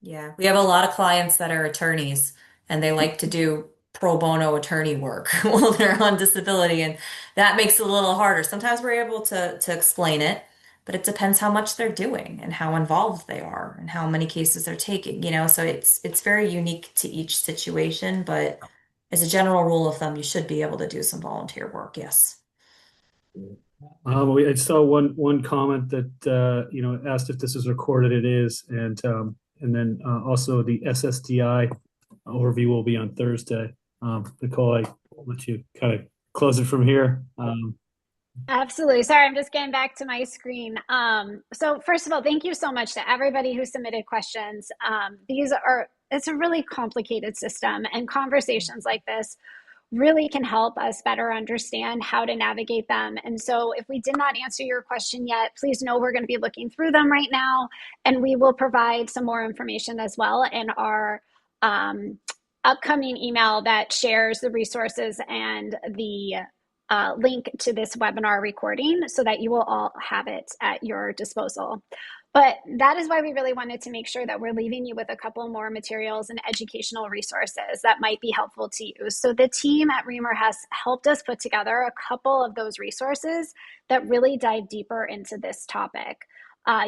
Yeah, we have a lot of clients that are attorneys and they like to do pro bono attorney work while they're on disability, and that makes it a little harder. Sometimes we're able to explain it, but it depends how much they're doing and how involved they are and how many cases they're taking. So it's very unique to each situation, but as a general rule of thumb, you should be able to do some volunteer work, yes. I saw one comment that asked if this is recorded. It is, and then also the SSDI overview will be on Thursday. Nicole, I'll let you kind of close it from here. Absolutely. Sorry, I'm just getting back to my screen. So first of all, thank you so much to everybody who submitted questions. It's a really complicated system, and conversations like this really can help us better understand how to navigate them. And so if we did not answer your question yet, please know we're going to be looking through them right now, and we will provide some more information as well in our um, upcoming email that shares the resources and the link to this webinar recording so that you will all have it at your disposal. But that is why we really wanted to make sure that we're leaving you with a couple more materials and educational resources that might be helpful to you. So the team at Reamer has helped us put together a couple of those resources that really dive deeper into this topic.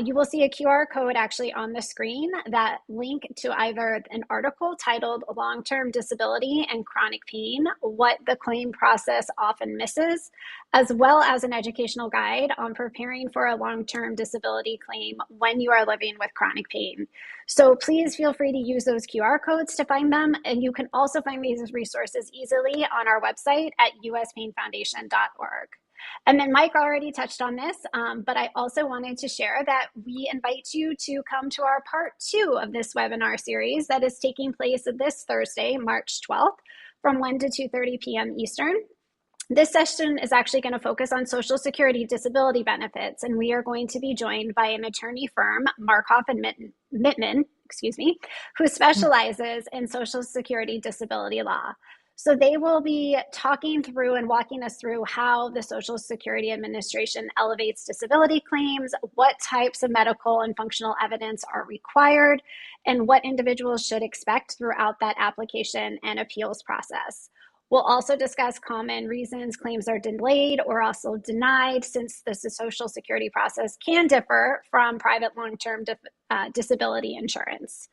You will see a QR code actually on the screen that link to either an article titled Long-Term Disability and Chronic Pain, What the Claim Process Often Misses, as well as an educational guide on preparing for a long-term disability claim when you are living with chronic pain. So please feel free to use those QR codes to find them. And you can also find these resources easily on our website at uspainfoundation.org. And then Mike already touched on this, but I also wanted to share that we invite you to come to our part 2 of this webinar series that is taking place this Thursday, March 12th, from 1 to 2:30 p.m. Eastern. This session is actually going to focus on Social Security disability benefits, and we are going to be joined by an attorney firm, Markoff and Mittman, who specializes in Social Security disability law. So they will be talking through and walking us through how the Social Security Administration elevates disability claims, what types of medical and functional evidence are required, and what individuals should expect throughout that application and appeals process. We'll also discuss common reasons claims are delayed or also denied, since the Social Security process can differ from private long-term disability insurance.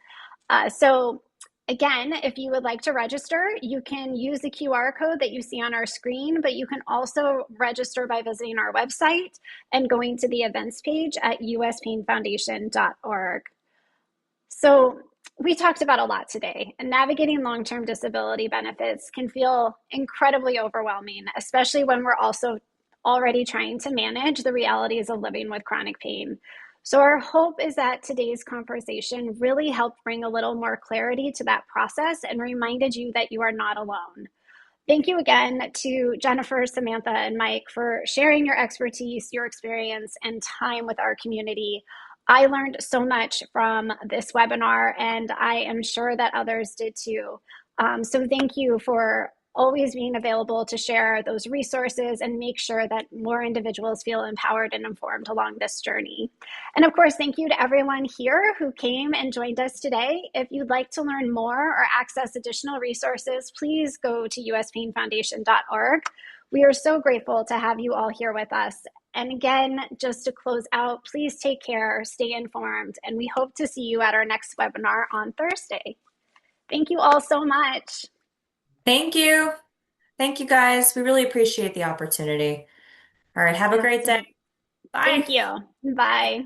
So again, if you would like to register, you can use the QR code that you see on our screen, but you can also register by visiting our website and going to the events page at uspainfoundation.org. So we talked about a lot today, and navigating long-term disability benefits can feel incredibly overwhelming, especially when we're also already trying to manage the realities of living with chronic pain. So our hope is that today's conversation really helped bring a little more clarity to that process and reminded you that you are not alone. Thank you again to Jennifer, Samantha, and Mike for sharing your expertise, your experience, and time with our community. I learned so much from this webinar, and I am sure that others did too. So thank you for always being available to share those resources and make sure that more individuals feel empowered and informed along this journey. And of course, thank you to everyone here who came and joined us today. If you'd like to learn more or access additional resources, please go to uspainfoundation.org. We are so grateful to have you all here with us. And again, just to close out, please take care, stay informed, and we hope to see you at our next webinar on Thursday. Thank you all so much. Thank you. Thank you, guys. We really appreciate the opportunity. All right, have a great day. Bye. Thank you. Bye.